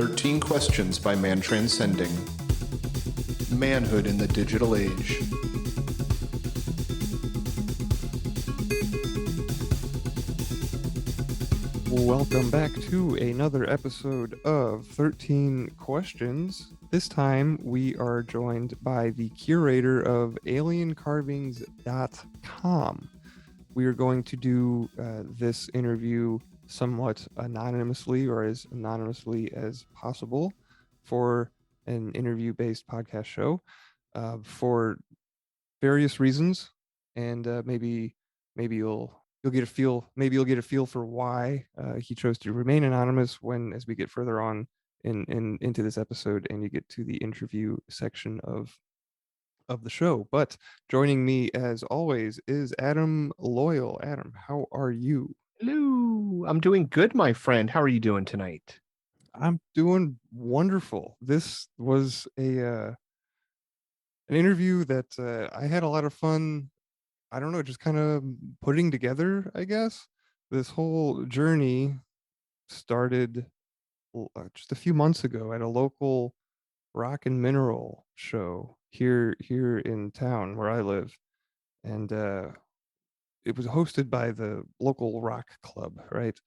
13 Questions by Man Transcending. Manhood in the Digital Age. Welcome back to another episode of 13 Questions. This time we are joined by the curator of Aliencarvings.com. We are going to do this interview somewhat anonymously, or as anonymously as possible, for an interview-based podcast show for various reasons, and maybe you'll get a feel. Maybe you'll get a feel for why he chose to remain anonymous as we get further on into this episode, and you get to the interview section of the show. But joining me as always is Adam Loyal. Adam, how are you? Hello, I'm doing good, my friend. How are you doing tonight? I'm doing wonderful. This was an interview that I had a lot of fun. I don't know, just kind of putting together, I guess. This whole journey started just a few months ago at a local rock and mineral show here in town where I live, and it was hosted by the local rock club, right?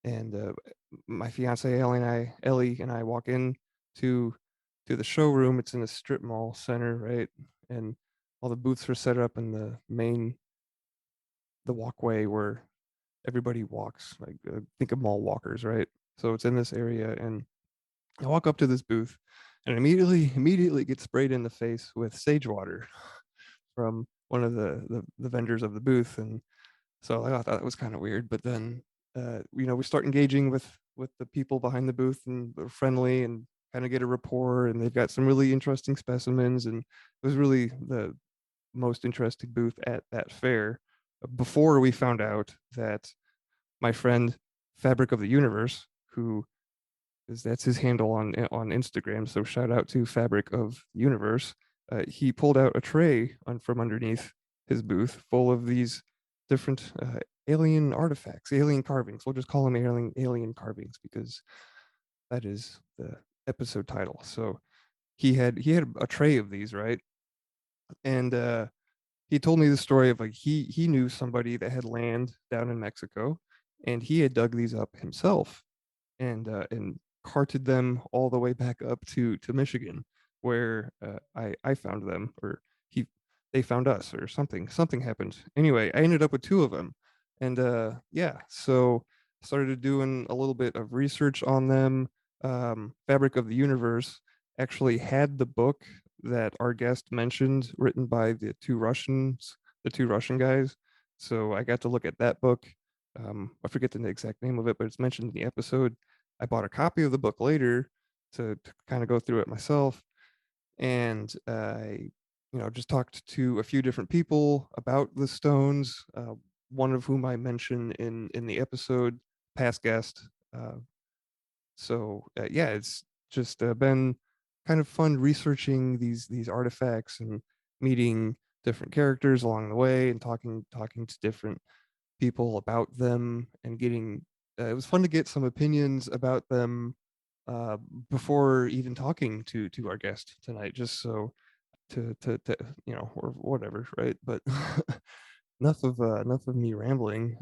And my fiance Ellie and I walk in to the showroom. It's in a strip mall center, right? And all the booths are set up in the walkway where everybody walks. Like think of mall walkers, right? So it's in this area, and I walk up to this booth, and immediately get sprayed in the face with sage water from one of the vendors of the booth. And so I thought that was kind of weird. But then we start engaging with the people behind the booth, and they're friendly and kind of get a rapport, and they've got some really interesting specimens, and it was really the most interesting booth at that fair, before we found out that my friend Fabric of the Universe, that's his handle on Instagram, so shout out to Fabric of the Universe. He pulled out a tray from underneath his booth full of these different alien artifacts, alien carvings. We'll just call them alien carvings because that is the episode title. So he had a tray of these, right? And he told me the story of, like, he knew somebody that had land down in Mexico, and he had dug these up himself and carted them all the way back up to Michigan, where I found them, or they found us, or something happened. Anyway, I ended up with two of them, and yeah, so started doing a little bit of research on them. Fabric of the Universe actually had the book that our guest mentioned, written by the two Russian guys. So I got to look at that book. I forget the exact name of it, but it's mentioned in the episode. I bought a copy of the book later to kind of go through it myself, and I, just talked to a few different people about the stones. One of whom I mentioned in the episode, past guest. Yeah, it's just been kind of fun researching these artifacts and meeting different characters along the way, and talking to different people about them, and getting it was fun to get some opinions about them uh, before even talking to our guest tonight, just so to or whatever, right? But enough of me rambling.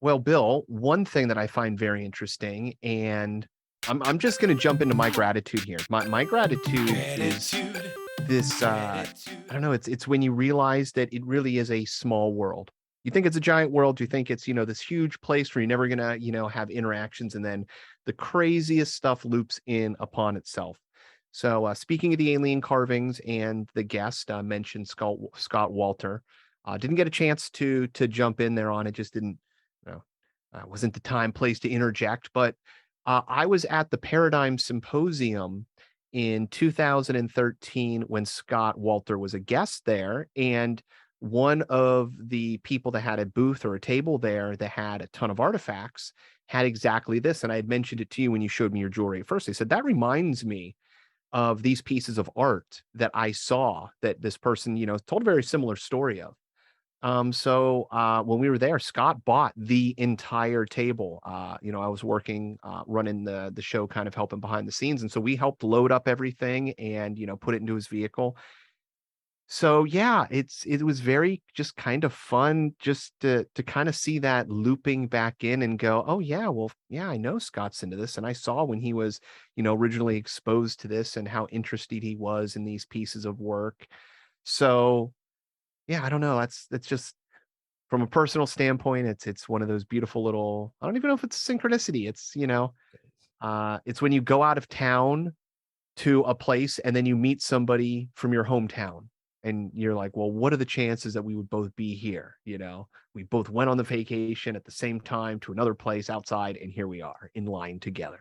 Well, Bill, one thing that I find very interesting, and I'm just going to jump into my gratitude here. My gratitude is this. I don't know. It's when you realize that it really is a small world. You think it's a giant world. You think it's this huge place where you're never gonna have interactions, and then the craziest stuff loops in upon itself. So speaking of the alien carvings, and the guest mentioned Scott Walter, didn't get a chance to jump in there on it. Just didn't, you know, wasn't the time, place to interject. But I was at the Paradigm Symposium in 2013 when Scott Walter was a guest there, and one of the people that had a booth or a table there that had a ton of artifacts had exactly this. And I had mentioned it to you when you showed me your jewelry at first. They said, that reminds me of these pieces of art that I saw that this person, told a very similar story of. When we were there, Scott bought the entire table. I was working, running the show, kind of helping behind the scenes, and so we helped load up everything and put it into his vehicle. So yeah, it was very just kind of fun just to kind of see that looping back in and go, oh yeah, well yeah, I know Scott's into this, and I saw when he was originally exposed to this and how interested he was in these pieces of work. So yeah, I don't know. That's just from a personal standpoint, it's one of those beautiful little, I don't even know if it's synchronicity. It's when you go out of town to a place and then you meet somebody from your hometown and you're like, well, what are the chances that we would both be here? We both went on the vacation at the same time to another place outside, and here we are in line together.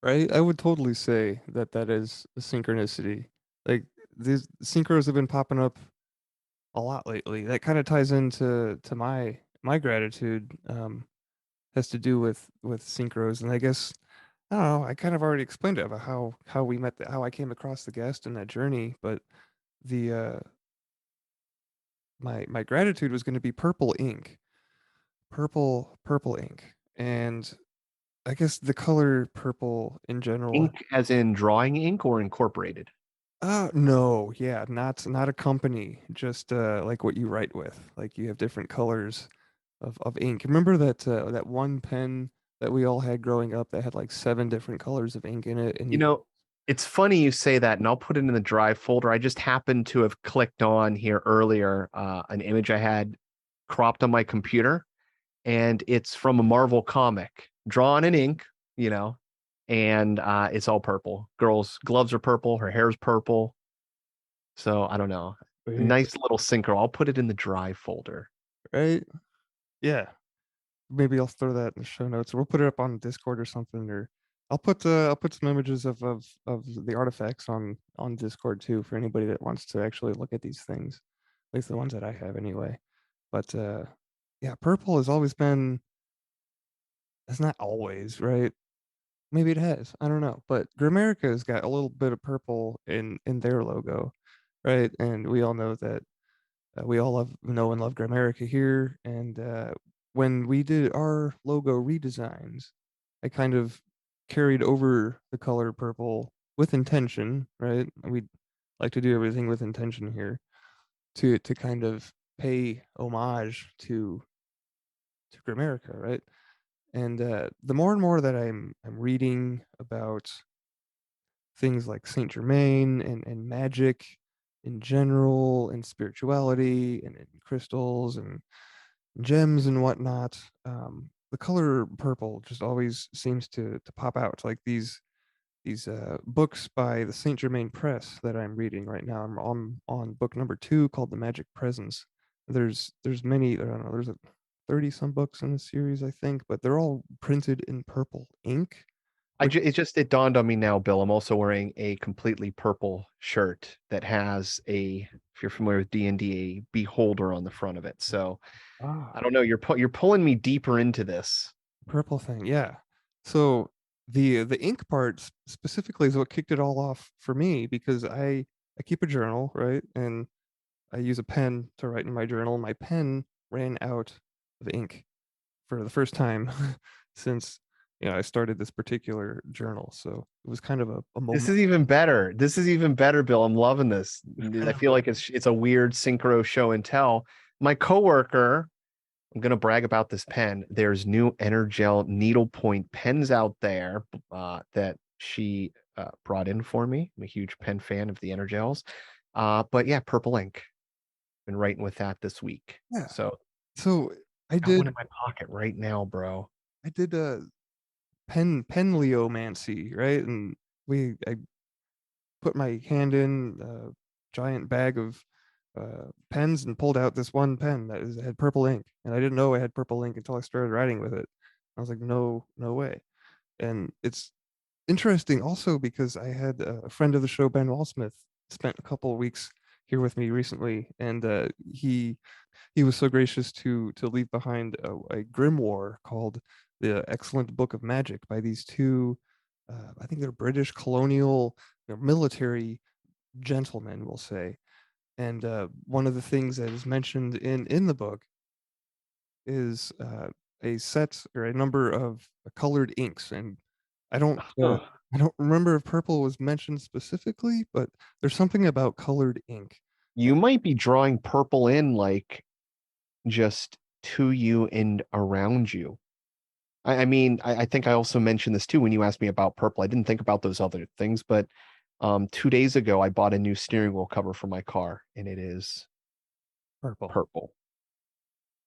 Right? I would totally say that that is a synchronicity. Like these synchros have been popping up a lot lately. That kind of ties into my gratitude. Has to do with synchros, and I guess I don't know. I kind of already explained it about how we met, how I came across the guest in that journey, but the my gratitude was going to be purple ink, purple ink, and I guess the color purple in general. Ink as in drawing ink or incorporated? No, yeah, not a company, just like what you write with. Like you have different colors of ink. Remember that one pen that we all had growing up that had like 7 different colors of ink in it, and You you know, it's funny you say that, and I'll put it in the drive folder. I just happened to have clicked on here earlier, an image I had cropped on my computer, and it's from a Marvel comic, drawn in ink, you know, and it's all purple. Girl's gloves are purple, her hair's purple. So I don't know. Wait, Nice little synchro. I'll put it in the drive folder. right? Yeah, maybe I'll throw that in the show notes, or we'll put it up on Discord or something, or I'll put some images of the artifacts on Discord too for anybody that wants to actually look at these things, at least the ones that I have anyway. But yeah, purple has always been. It's not always right. Maybe it has. I don't know. But Grimerica's got a little bit of purple in their logo, right? And we all know that we all know and love Grimerica here. And when we did our logo redesigns, I kind of carried over the color purple with intention, right? We like to do everything with intention here to kind of pay homage to Grimerica, right? And the more and more that I'm reading about things like Saint Germain and magic in general, and spirituality and crystals and gems and whatnot, the color purple just always seems to pop out. Like these books by the Saint Germain Press that I'm reading right now. I'm on book number 2 called The Magic Presence. There's many, I don't know, there's a 30 some books in the series, I think, but they're all printed in purple ink, which It dawned on me now, Bill. I'm also wearing a completely purple shirt that has if you're familiar with D&D, a beholder on the front of it. So I ah don't know. You're pulling me deeper into this. purple thing, yeah. So the ink part specifically is what kicked it all off for me, because I keep a journal, right? And I use a pen to write in my journal. My pen ran out of ink for the first time since I started this particular journal. So it was kind of a This moment. is even better. This is even better, Bill. I'm loving this. I feel like it's a weird synchro show and tell. My coworker, I'm gonna brag about this pen. There's new Energel needlepoint pens out there that she brought in for me. I'm a huge pen fan of the Energels. But yeah, purple ink. Been writing with that this week. Yeah. So So I got one did in my pocket right now, bro. I did a penleomancy, right? And I put my hand in a giant bag of pens and pulled out this one pen had purple ink, and I didn't know I had purple ink until I started writing with it. I was like, no way. And it's interesting also because I had a friend of the show, Ben Wallsmith, spent a couple of weeks here with me recently, and he was so gracious to leave behind a grimoire called the Excellent Book of Magic by these two, I think they're British colonial, military gentlemen, we'll say. And one of the things that is mentioned in the book is a set or a number of colored inks, and I don't uh, Huh. I don't remember if purple was mentioned specifically, but there's something about colored ink. You might be drawing purple in like just to you and around you. I mean, I think I also mentioned this too when you asked me about purple. I didn't think about those other things, but 2 days ago I bought a new steering wheel cover for my car, and it is Purple. purple.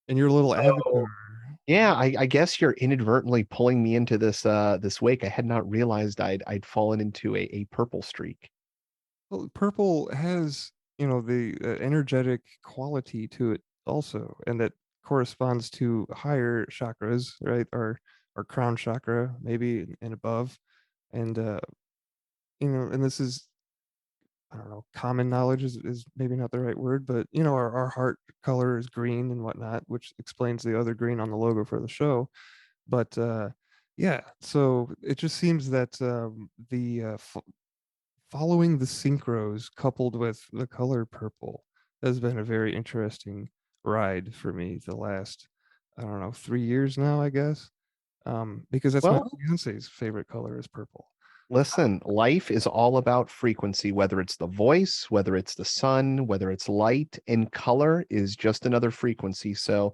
And your little avatar. So yeah, I guess you're inadvertently pulling me into this wake. I had not realized I'd fallen into a purple streak. Well, purple has, the energetic quality to it also, and that corresponds to higher chakras, right? Our crown chakra, maybe and above, and and this is, I don't know, common knowledge is maybe not the right word, but our heart color is green and whatnot, which explains the other green on the logo for the show. But yeah, so it just seems that the following the synchros coupled with the color purple has been a very interesting ride for me the last, I don't know, 3 years now, I guess. Because that's my Well, fiance's favorite color is purple. listen, life is all about frequency, whether it's the voice, whether it's the sun, whether it's light, and color is just another frequency. So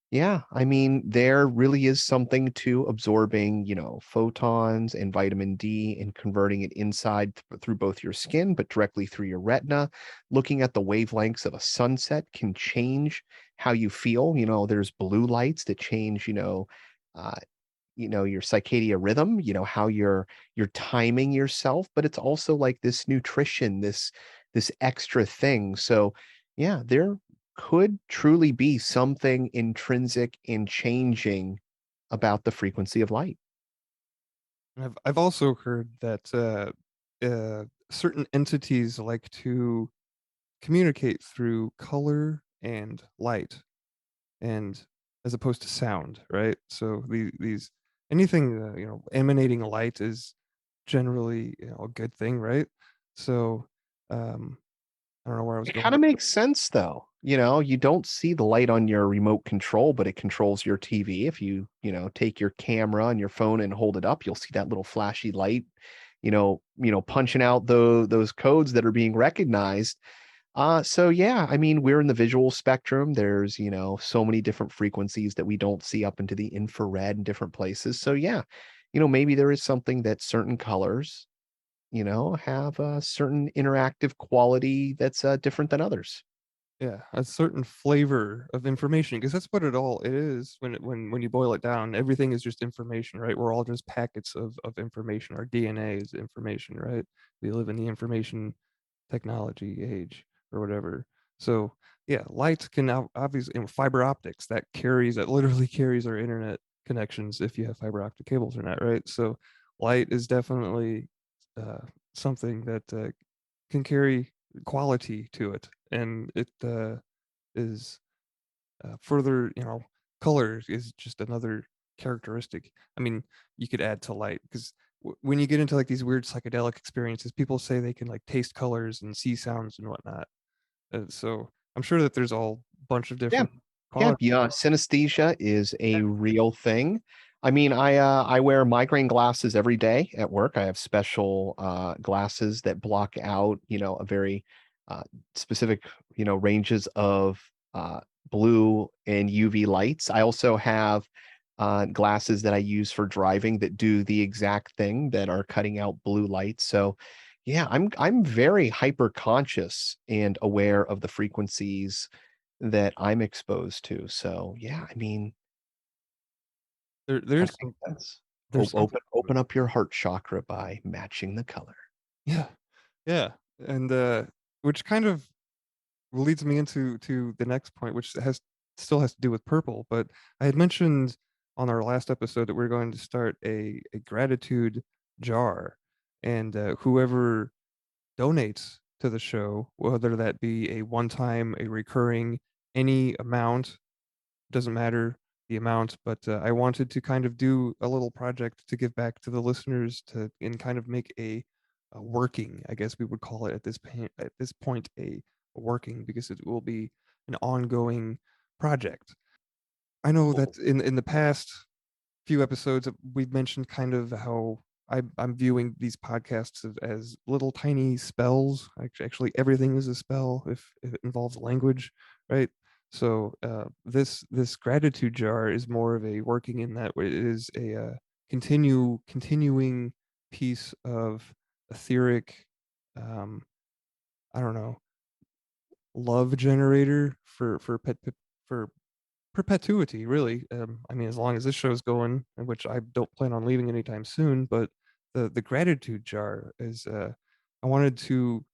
yeah, I mean, there really is something to absorbing, photons and vitamin D and converting it inside through both your skin, but directly through your retina. Looking at the wavelengths of a sunset can change how you feel. There's blue lights that change, uh, your circadian rhythm, how you're timing yourself, but it's also like this nutrition, this extra thing. So yeah, there could truly be something intrinsic and changing about the frequency of light. And I've also heard that certain entities like to communicate through color and light, and as opposed to sound, right? So these anything emanating light is generally a good thing, right? So um, I don't know where I was It going kind of with makes sense though. You don't see the light on your remote control, but it controls your TV. If you take your camera on your phone and hold it up, you'll see that little flashy light, punching out those codes that are being recognized. So yeah, I mean, we're in the visual spectrum. There's, so many different frequencies that we don't see up into the infrared in different places. So yeah, maybe there is something that certain colors, have a certain interactive quality that's different than others. Yeah, a certain flavor of information, because that's what it is when you boil it down. Everything is just information, right? We're all just packets of information. Our DNA is information, right? We live in the information technology age or whatever. So yeah, light can now obviously, fiber optics that literally carries our internet connections if you have fiber optic cables or not, right? So light is definitely uh, something that can carry quality to it, and it is further, color is just another characteristic. I mean, you could add to light because when you get into like these weird psychedelic experiences, people say they can like taste colors and see sounds and whatnot. So I'm sure that there's all bunch of Yeah. different Yeah, qualities. yeah, synesthesia is a real thing. I mean, I wear migraine glasses every day at work. I have special glasses that block out, a very uh, specific, ranges of blue and UV lights. I also have glasses that I use for driving that do the exact thing that are cutting out blue lights. So, yeah, I'm very hyper conscious and aware of the frequencies that I'm exposed to. So, yeah, I mean, There, I there's think that's there's something. open up your heart chakra by matching the color. Yeah, yeah, and which kind of leads me into the next point, which still has to do with purple. But I had mentioned on our last episode that we're going to start a gratitude jar, and whoever donates to the show, whether that be a one time, a recurring, any amount, doesn't matter the amount, but I wanted to kind of do a little project to give back to the listeners to and kind of make a working, I guess we would call it at this point, a working because it will be an ongoing project. I know that in the past few episodes we've mentioned kind of how I'm viewing these podcasts as little tiny spells. Actually, everything is a spell if it involves language, right? So this gratitude jar is more of a working in that way. It is a continuing piece of etheric, um, I don't know, love generator for perpetuity, really. I mean, as long as this show's going, and which I don't plan on leaving anytime soon, but the gratitude jar is I wanted to,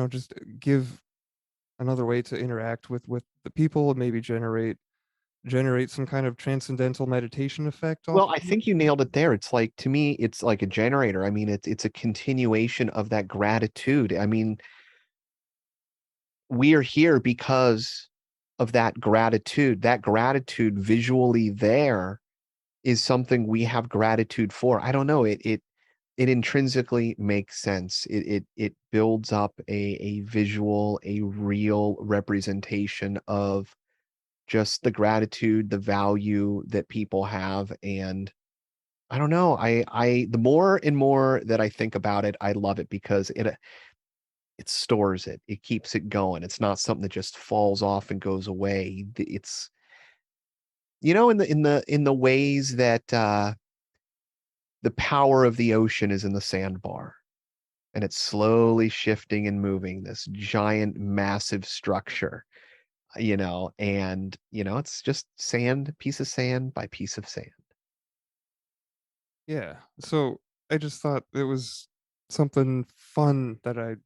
just give another way to interact with the people and maybe generate some kind of transcendental meditation effect off Well, of I it. think you nailed it there. It's like, to me, it's like a generator. I mean, it's a continuation of that gratitude. I mean, we are here because of that gratitude. That gratitude visually there is something we have gratitude for. I don't know. It intrinsically makes sense. It builds up a visual, a real representation of just the gratitude, the value that people have. And I don't know. I the more and more that I think about it, I love it because it stores it. It keeps it going. It's not something that just falls off and goes away. It's, in the ways that the power of the ocean is in the sandbar, and it's slowly shifting and moving, this giant massive structure, and it's just sand, piece of sand by piece of sand. Yeah. So I just thought it was something fun that I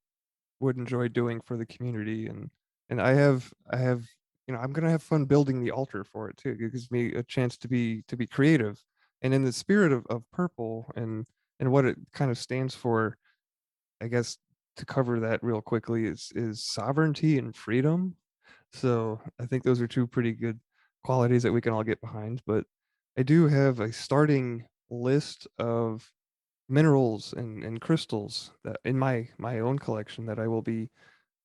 would enjoy doing for the community, and I have I'm gonna have fun building the altar for it too. It gives me a chance to be creative, and in the spirit of purple and what it kind of stands for, I guess, to cover that real quickly is sovereignty and freedom. So I think those are two pretty good qualities that we can all get behind. But I do have a starting list of minerals and crystals that in my own collection that I will be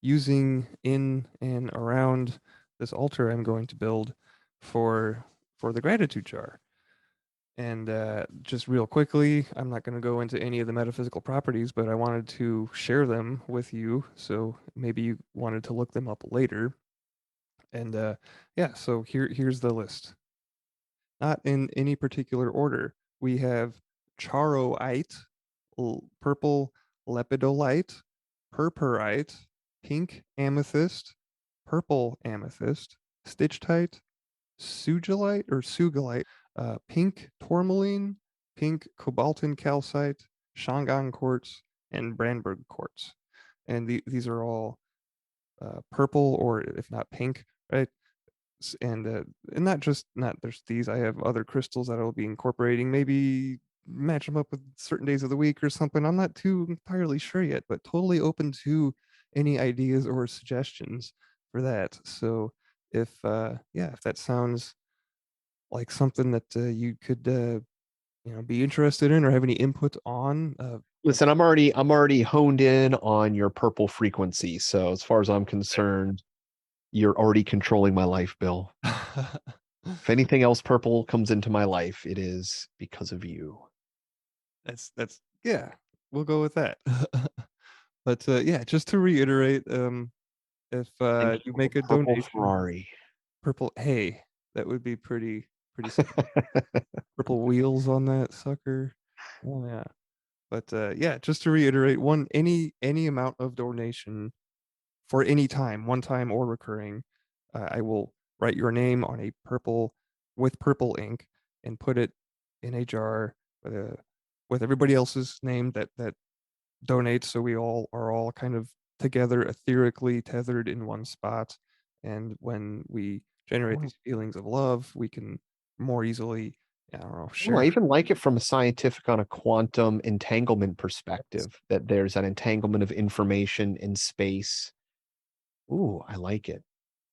using in and around this altar I'm going to build for the gratitude jar. And just real quickly, I'm not going to go into any of the metaphysical properties, but I wanted to share them with you. So maybe you wanted to look them up later. And yeah, so here's the list. Not in any particular order. We have charoite, purple lepidolite, purpurite, pink amethyst, purple amethyst, stitchtite, sugilite, pink tourmaline, pink cobaltin calcite, Shangang quartz, and Brandenburg quartz. And these are all purple or if not pink, right? And not there's these. I have other crystals that I'll be incorporating. Maybe match them up with certain days of the week or something. I'm not too entirely sure yet, but totally open to any ideas or suggestions for that. So if that sounds like something that you could be interested in or have any input on, Listen, I'm already honed in on your purple frequency. So as far as I'm concerned, you're already controlling my life, Bill. If anything else purple comes into my life, it is because of you. that's yeah, we'll go with that. But yeah, just to reiterate, if Thank you you for make the a purple donation, Ferrari. purple, hey, that would be pretty sweet. Purple wheels on that sucker. Oh yeah. But yeah, just to reiterate, any amount of donation for any time, one time or recurring, I will write your name on a purple with purple ink and put it in a jar with everybody else's name that donates, so we all kind of together etherically tethered in one spot. And when we generate Wow. these feelings of love, we can more easily, I don't know, Oh, I share. even like it from a scientific on a quantum entanglement perspective, that there's an entanglement of information in space. Ooh, I like it.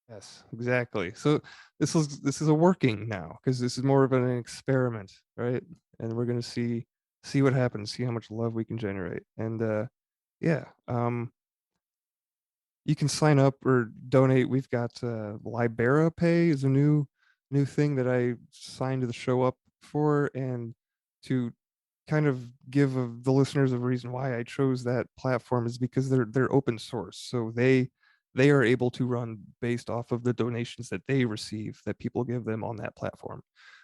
Yes, exactly. So this is a working now because this is more of an experiment, right? And we're gonna see what happens, see how much love we can generate. And yeah, you can sign up or donate. We've got Libera Pay is a new thing that I signed the show up for, and to kind of give the listeners a reason why I chose that platform is because they're open source, so they are able to run based off of the donations that they receive that people give them on that platform.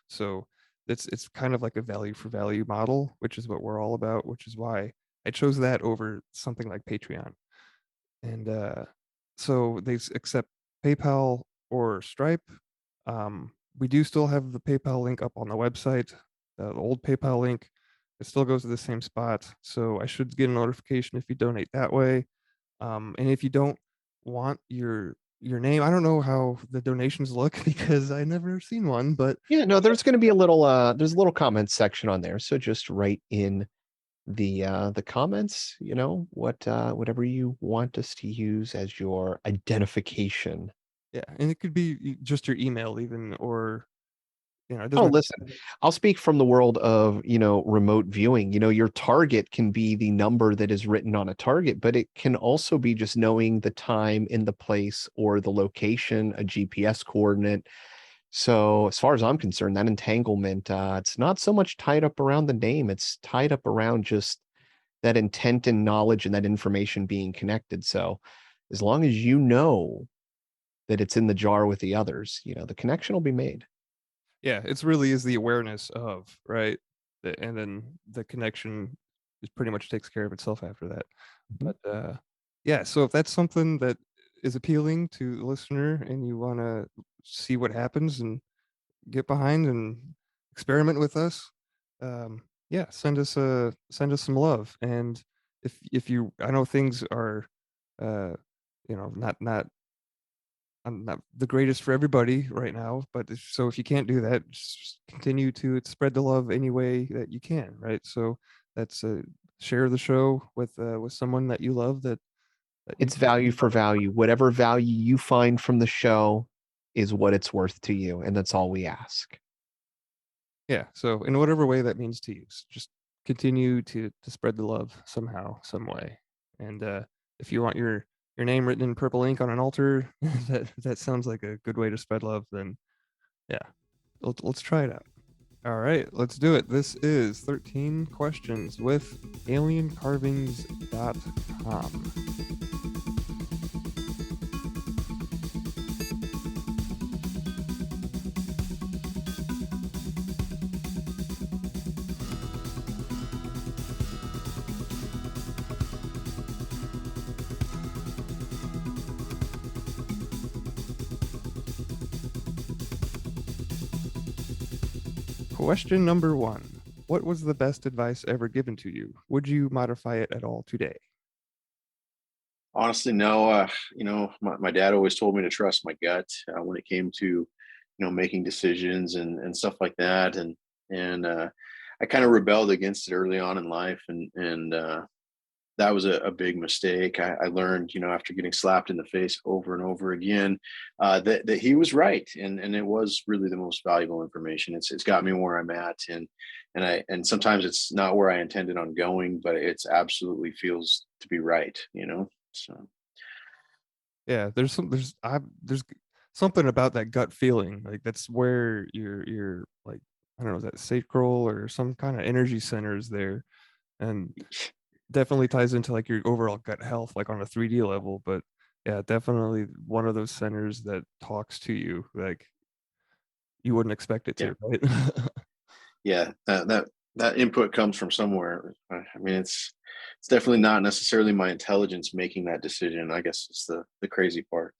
So it's kind of like a value for value model, which is what we're all about, which is why I chose that over something like Patreon. And so they accept PayPal or Stripe. We do still have the PayPal link up on the website. The old PayPal link, it still goes to the same spot. So I should get a notification if you donate that way. And if you don't want your name, I don't know how the donations look because I never seen one, but Yeah, no, there's going to be there's a little comment section on there. So just write in the comments, whatever you want us to use as your identification. yeah, and it could be just your email even, or it Oh, doesn't. listen, I'll speak from the world of, remote viewing. Your target can be the number that is written on a target, but it can also be just knowing the time and the place or the location, a GPS coordinate. So as far as I'm concerned, that entanglement, it's not so much tied up around the name. It's tied up around just that intent and knowledge and that information being connected. So as long as you know that it's in the jar with the others, the connection will be made. Yeah, it's really is the awareness of, right? And then the connection is pretty much takes care of itself after that. Mhm. But yeah, so if that's something that is appealing to the listener and you want to see what happens and get behind and experiment with us, yeah, send us some love. And if you, I know things are uh not I'm not the greatest for everybody right now, but so if you can't do that, just continue to spread the love any way that you can, right? So that's share the show with someone that you love that It's needs. value for value. Whatever value you find from the show is what it's worth to you. And that's all we ask. Yeah. So in whatever way that means to you, just continue to spread the love somehow, some way. And if you want your name written in purple ink on an altar, that sounds like a good way to spread love. Then yeah, let's try it out. All right, let's do it. This is 13 questions with aliencarvings.com. Question number 1. What was the best advice ever given to you? Would you modify it at all today? Honestly, no. My dad always told me to trust my gut when it came to, making decisions and stuff like that. And I kind of rebelled against it early on in life, and that was a big mistake. I learned, after getting slapped in the face over and over again, that he was right, and it was really the most valuable information. It's got me where I'm at, and sometimes it's not where I intended on going, but it's absolutely feels to be right. So Yeah, there's something about that gut feeling. Like that's where your like I don't know, is that sacral or some kind of energy centers there, and definitely ties into like your overall gut health, like on a 3D level. But yeah, definitely one of those centers that talks to you like you wouldn't expect it yeah, to, right? yeah, that input comes from somewhere. I mean, it's definitely not necessarily my intelligence making that decision. I guess it's the crazy part.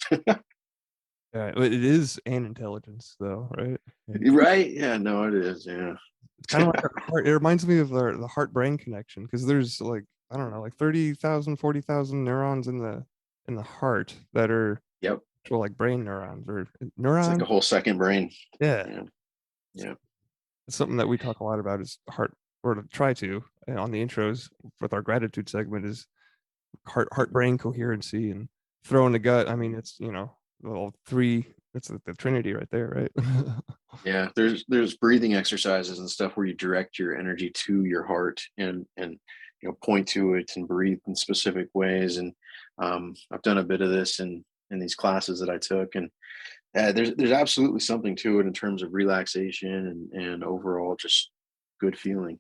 Yeah, but it is an intelligence though, right? And Right? Yeah, no, it is. Yeah. it's kind of like our heart. It reminds me of the heart brain connection because there's like I don't know, like 30,000, 40,000 neurons in the heart that are Yep. actual like brain neurons or It's like neurons. a whole second brain. Yeah, Yeah. Yeah. it's something that we talk a lot about is heart, or to try to on the intros with our gratitude segment is heart brain coherency and throw in the gut. I mean, it's all three. It's the trinity right there, right? Yeah. There's breathing exercises and stuff where you direct your energy to your heart and point to it and breathe in specific ways. And I've done a bit of this in these classes that I took, and there's absolutely something to it in terms of relaxation and overall just good feeling.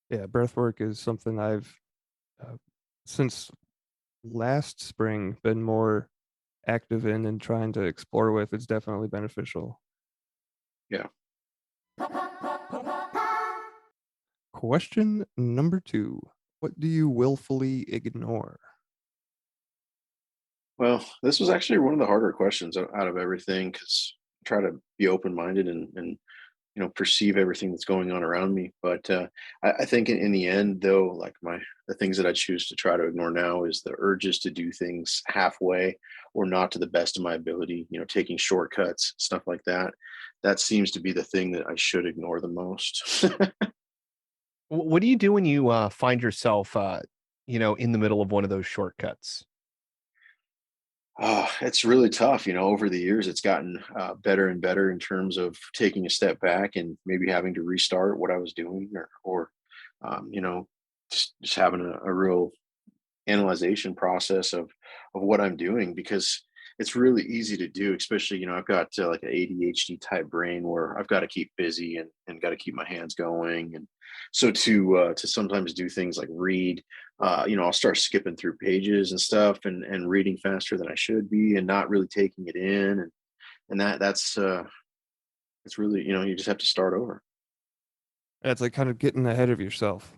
Yeah, breath work is something I've uh, since last spring been more active in and trying to explore with. It's definitely beneficial. Yeah. Question number 2. What do you willfully ignore? Well, this was actually one of the harder questions out of everything because I try to be open minded and perceive everything that's going on around me. But I think in the end, though, like the things that I choose to try to ignore now is the urges to do things halfway or not to the best of my ability. Taking shortcuts, stuff like that. That seems to be the thing that I should ignore the most. What do you do when you find yourself, in the middle of one of those shortcuts? Oh, it's really tough. Over the years, it's gotten better and better in terms of taking a step back and maybe having to restart what I was doing, or just having a real analyzation process of what I'm doing, because it's really easy to do, especially I've got like an ADHD type brain where I've got to keep busy and got to keep my hands going, and so to sometimes do things like read, I'll start skipping through pages and stuff and reading faster than I should be and not really taking it in, and that's it's really you just have to start over. It's like kind of getting ahead of yourself,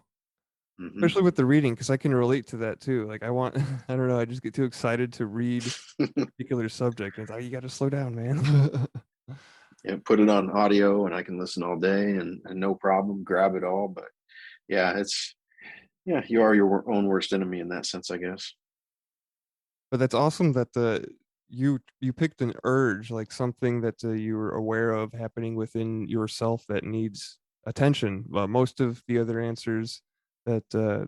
Hmm. especially with the reading, because I can relate to that too. Like I want, I don't know, I just get too excited to read a particular subject, and it's like you got to slow down, man. Yeah, put it on audio and I can listen all day and no problem, grab it all. But yeah, you are your own worst enemy in that sense, I guess. But that's awesome that you picked an urge, like something that you were aware of happening within yourself that needs attention. Most of the other answers that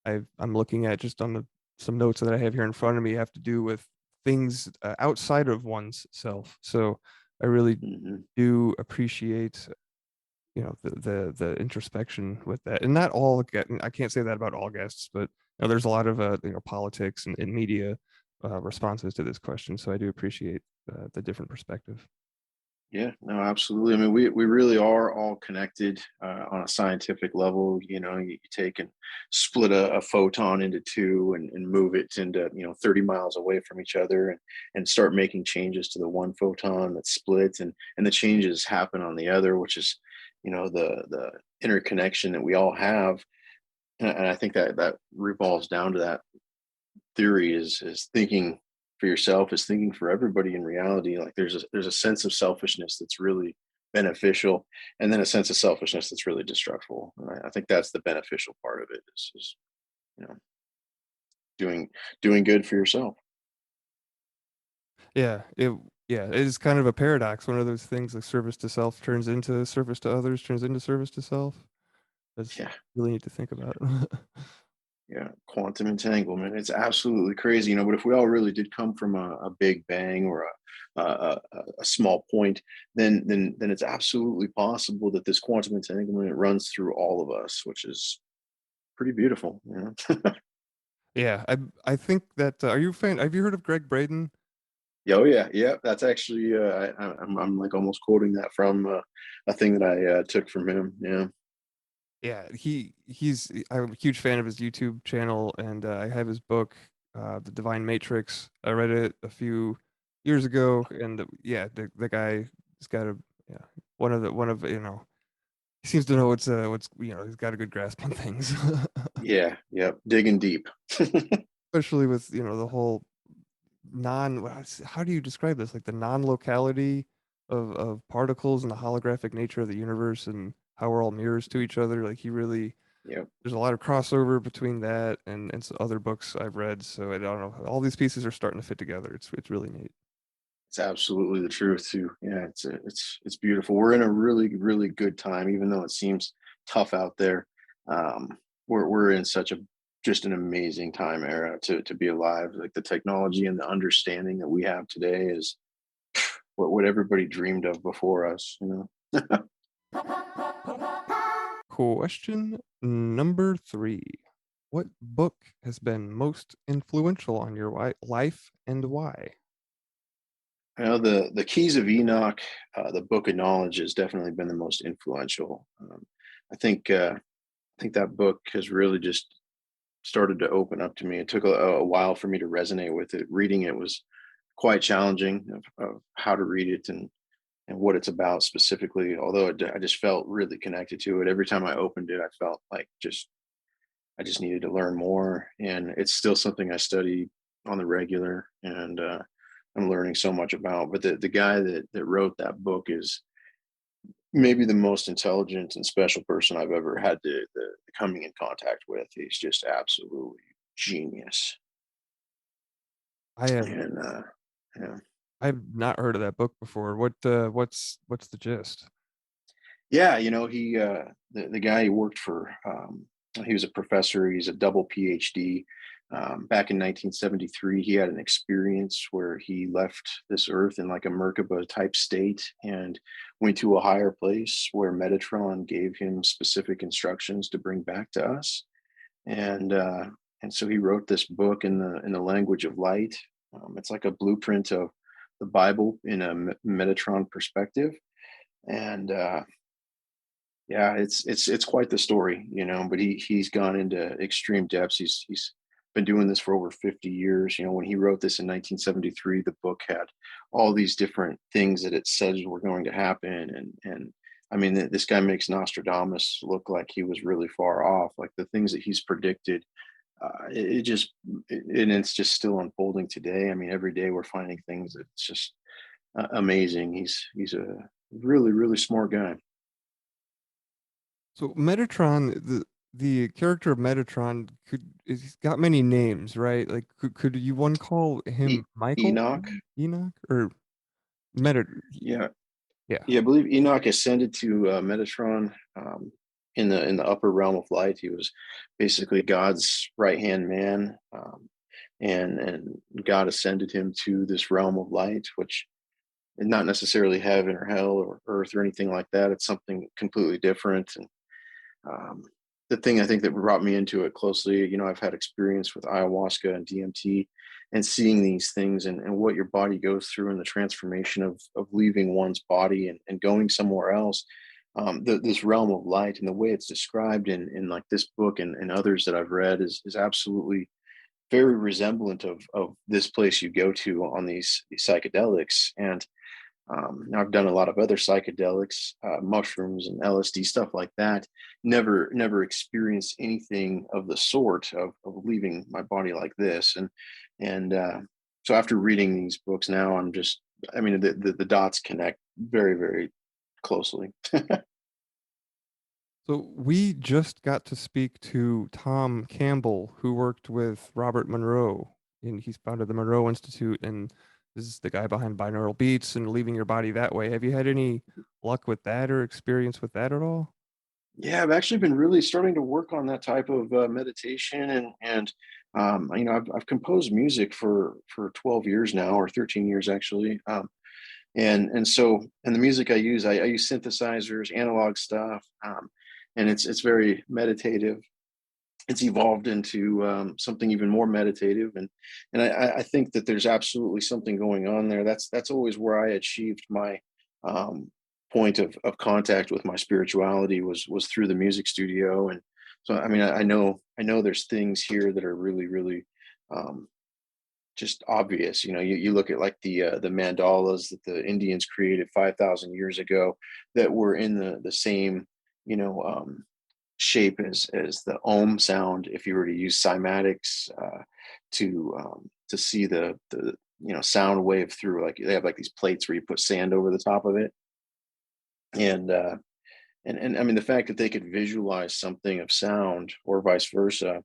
I'm looking at just on some notes that I have here in front of me have to do with things outside of one's self. So I really Hmm. do appreciate the introspection with that, and not all I can't say that about all guests, but there's a lot of politics and media responses to this question, so I do appreciate the different perspective. Yeah, no, absolutely. I mean, we really are all connected on a scientific level. You take and split a photon into two and move it into 30 miles away from each other, and start making changes to the one photon that's split, and the changes happen on the other, which is the interconnection that we all have. And I think that revolves down to that theory is thinking for yourself is thinking for everybody in reality. Like there's a sense of selfishness that's really beneficial, and then a sense of selfishness that's really destructive. And I think that's the beneficial part of it is you know doing good for yourself. Yeah, it is kind of a paradox. One of those things like service to self turns into service to others, turns into service to self. That's Yeah. really neat to think about. Yeah, quantum entanglement. It's absolutely crazy, but if we all really did come from a big bang or a small point, then it's absolutely possible that this quantum entanglement runs through all of us, which is pretty beautiful. Yeah, I think that are you a fan? Have you heard of Greg Braden? Yeah, oh yeah, yeah. That's actually I'm like almost quoting that from a thing that I took from him. Yeah. Yeah, I'm a huge fan of his YouTube channel, and I have his book, The Divine Matrix. I read it a few years ago, and yeah, the guy has got a yeah one of he seems to know what's he's got a good grasp on things, Yeah, yep. Digging deep. especially with the whole how do you describe this, like the non-locality of particles and the holographic nature of the universe and how we're all mirrors to each other. Like he really Yep. there's a lot of crossover between that and some other books I've read. So I don't know. All these pieces are starting to fit together. It's really neat. It's absolutely the truth too. Yeah, it's beautiful. We're in a really really good time, even though it seems tough out there. We're in such a just an amazing time era to be alive. Like the technology and the understanding that we have today is what everybody dreamed of before us. Question number 3. what book has been most influential on your life and why? The Keys of Enoch, the Book of Knowledge, has definitely been the most influential. I think I think that book has really just started to open up to me. It took a while for me to resonate with it. Reading it was quite challenging of how to read it and what it's about specifically. Although I just felt really connected to it. Every time I opened it, I felt like just I just needed to learn more, and it's still something I study on the regular, and I'm learning so much about. But the guy that wrote that book is maybe the most intelligent and special person I've ever had the coming in contact with. He's just absolutely genius, I have and yeah. I've not heard of that book before. What's the gist? Yeah, he the guy he worked for, he was a professor, he's a double PhD. Back in 1973, he had an experience where he left this earth in like a Merkaba type state and went to a higher place where Metatron gave him specific instructions to bring back to us. And and so he wrote this book in the language of light. It's like a blueprint of the Bible in a Metatron perspective. And yeah, it's quite the story, but he's gone into extreme depths. He's been doing this for over 50 years. When he wrote this in 1973, the book had all these different things that it says were going to happen, and I mean, this guy makes Nostradamus look like he was really far off. Like the things that he's predicted, and it's just still unfolding today. I mean, every day we're finding things that's just amazing. He's a really really smart guy. So Metatron, the character of Metatron he's got many names, right? Like could you one call E- him Michael? Enoch. Enoch or Meta? Yeah, Yeah. yeah, I believe Enoch ascended to Metatron in the upper realm of light. He was basically God's right hand man, and God ascended him to this realm of light, which is not necessarily heaven or hell or earth or anything like that. It's something completely different. And um, the thing I think that brought me into it closely, I've had experience with ayahuasca and DMT and seeing these things and what your body goes through and the transformation of leaving one's body and going somewhere else. This realm of light and the way it's described in like this book and others that I've read is absolutely very resemblant of this place you go to on these psychedelics. And I've done a lot of other psychedelics, mushrooms and LSD stuff like that. Never experienced anything of the sort of leaving my body like this. And so after reading these books now, I mean, the dots connect very, very closely. So we just got to speak to Tom Campbell, who worked with Robert Monroe, and he's founded the Monroe Institute, and this is the guy behind binaural beats and leaving your body that way. Have you had any luck with that or experience with that at all? Yeah, I've actually been really starting to work on that type of meditation, and I've composed music for 12 years now, or 13 years actually. And the music I use synthesizers, analog stuff, and it's very meditative. It's evolved into something even more meditative, and I think that there's absolutely something going on there. That's always where I achieved my um, point of contact with my spirituality was through the music studio. And so I mean, I know there's things here that are really really um, just obvious. You look at like the mandalas that the Indians created 5,000 years ago that were in the same you know shape as the ohm sound. If you were to use cymatics to see the sound wave through, like they have like these plates where you put sand over the top of it. And uh and, and I mean, the fact that they could visualize something of sound or vice versa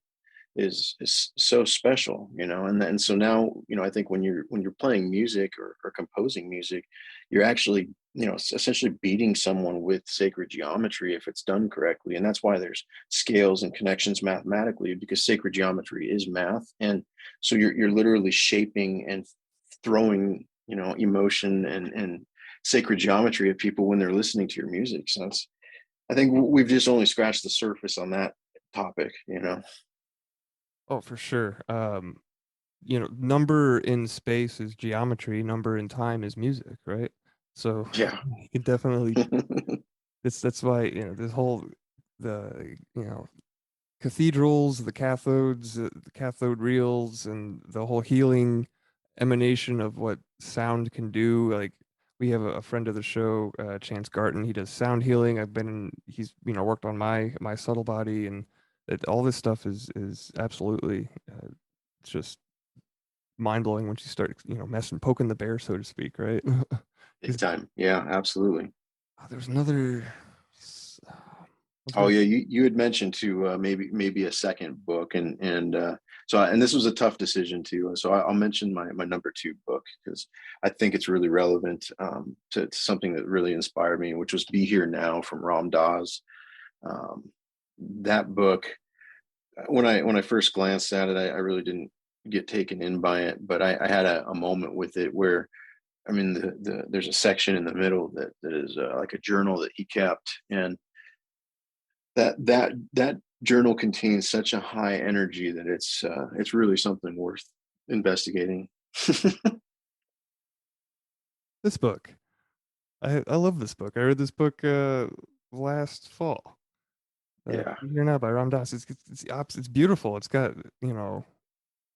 is so special. And so now, I think when you're playing music or composing music, you're actually, essentially beating someone with sacred geometry if it's done correctly. And that's why there's scales and connections mathematically, because sacred geometry is math. And so you're literally shaping and throwing, emotion and sacred geometry at people when they're listening to your music. So I think we've just only scratched the surface on that topic. Oh, for sure. Number in space is geometry, number in time is music, right? So Yeah. it definitely that's why, this whole cathedrals, the cathodes, the cathode reels, and the whole healing emanation of what sound can do. Like we have a friend of the show, Chance Garton. He does sound healing. He's worked on my subtle body, and all this stuff is absolutely just mind blowing once you start poking the bear, so to speak, right? Big 'Cause, time. Yeah, absolutely. there's another. Was Oh there? yeah, you had mentioned to maybe a second book, and this was a tough decision too. So I'll mention my number two book because I think it's really relevant to something that really inspired me, which was "Be Here Now" from Ram Dass. Um, that book, when I first glanced at it, I really didn't get taken in by it, but I had a moment with it where I mean there's a section in the middle that is like a journal that he kept, and that journal contains such a high energy that it's really something worth investigating. This book. I love this book. I read this book last fall. Yeah, Be Here Now by Ram Dass. It's beautiful. It's got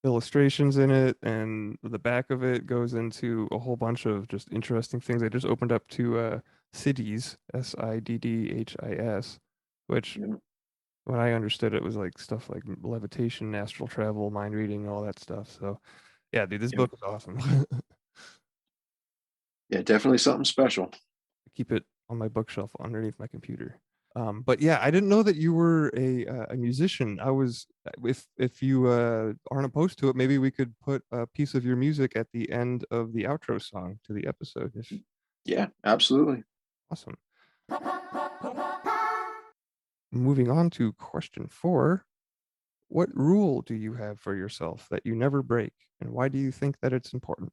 illustrations in it, and the back of it goes into a whole bunch of just interesting things. I just opened up to Cities, Siddhis, which yeah, when I understood it was like stuff like levitation, astral travel, mind reading, all that stuff. So yeah, dude, this yeah. book is awesome. Yeah, definitely something special. Keep it on my bookshelf underneath my computer. But yeah, I didn't know that you were a musician. If you aren't opposed to it, maybe we could put a piece of your music at the end of the outro song to the episode. If Yeah, absolutely. awesome. Moving on to question 4. What rule do you have for yourself that you never break, and why do you think that it's important?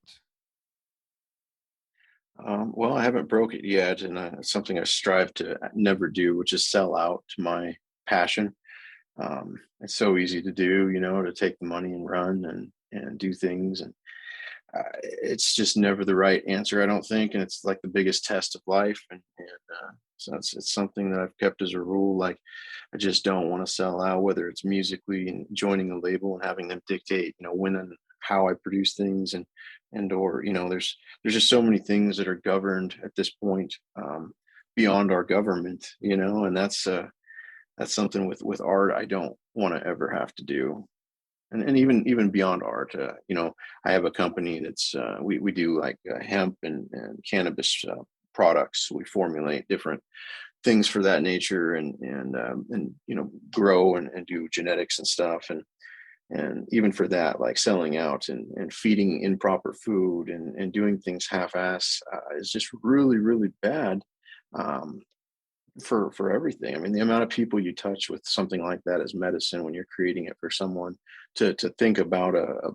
Well, I haven't broke it yet, and it's something I strive to never do, which is sell out to my passion. It's so easy to do, to take the money and run and do things, and it's just never the right answer, I don't think, and it's like the biggest test of life, and so it's something that I've kept as a rule. Like, I just don't want to sell out, whether it's musically and joining a label and having them dictate, when and how I produce things, and or there's just so many things that are governed at this point, beyond our government, and that's something with art I don't want to ever have to do. And even beyond art, I have a company that's we do like hemp and cannabis products. We formulate different things for that nature, and grow and do genetics and stuff, and even for that, like selling out and feeding improper food and doing things half-ass is just really really bad, um, for everything. I mean, the amount of people you touch with something like that as medicine when you're creating it for someone, to think about a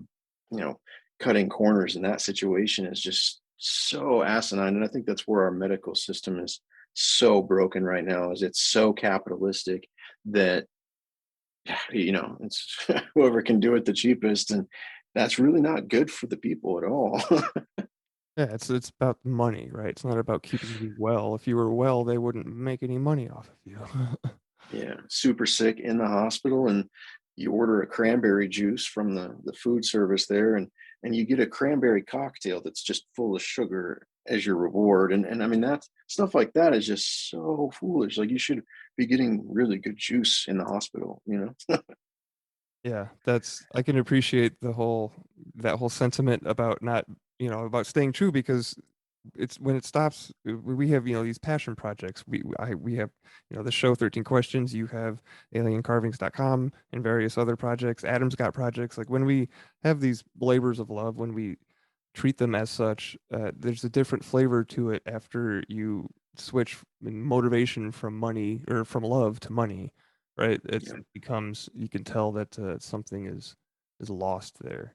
you know cutting corners in that situation is just so asinine. And I think that's where our medical system is so broken right now, is it's so capitalistic that it's whoever can do it the cheapest, and that's really not good for the people at all. Yeah, it's about money, right? It's not about keeping you well. If you were well, they wouldn't make any money off of you. Yeah, super sick in the hospital, and you order a cranberry juice from the food service there, and you get a cranberry cocktail that's just full of sugar as your reward. And I mean, that stuff like that is just so foolish. Like, you should be getting really good juice in the hospital. Yeah, I can appreciate that whole sentiment about not, about staying true, because it's when it stops. We have, these passion projects. We have, the show 13 Questions. You have Aliencarvings.com and various other projects. Adam's got projects. Like when we have these labors of love, when we treat them as such, there's a different flavor to it after you switch in motivation from money or from love to money, right? Yeah, It becomes, you can tell that something is lost there.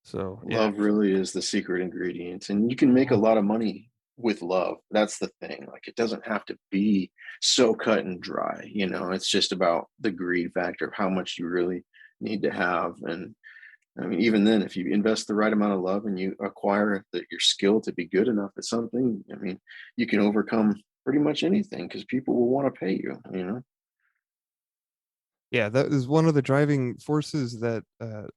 So yeah, love really is the secret ingredient, and you can make a lot of money with love. That's the thing. Like, it doesn't have to be so cut and dry. It's just about the greed factor of how much you really need to have. And I mean, even then, if you invest the right amount of love and you acquire your skill to be good enough at something, I mean, you can overcome pretty much anything because people will want to pay you, you know? Yeah, that is one of the driving forces that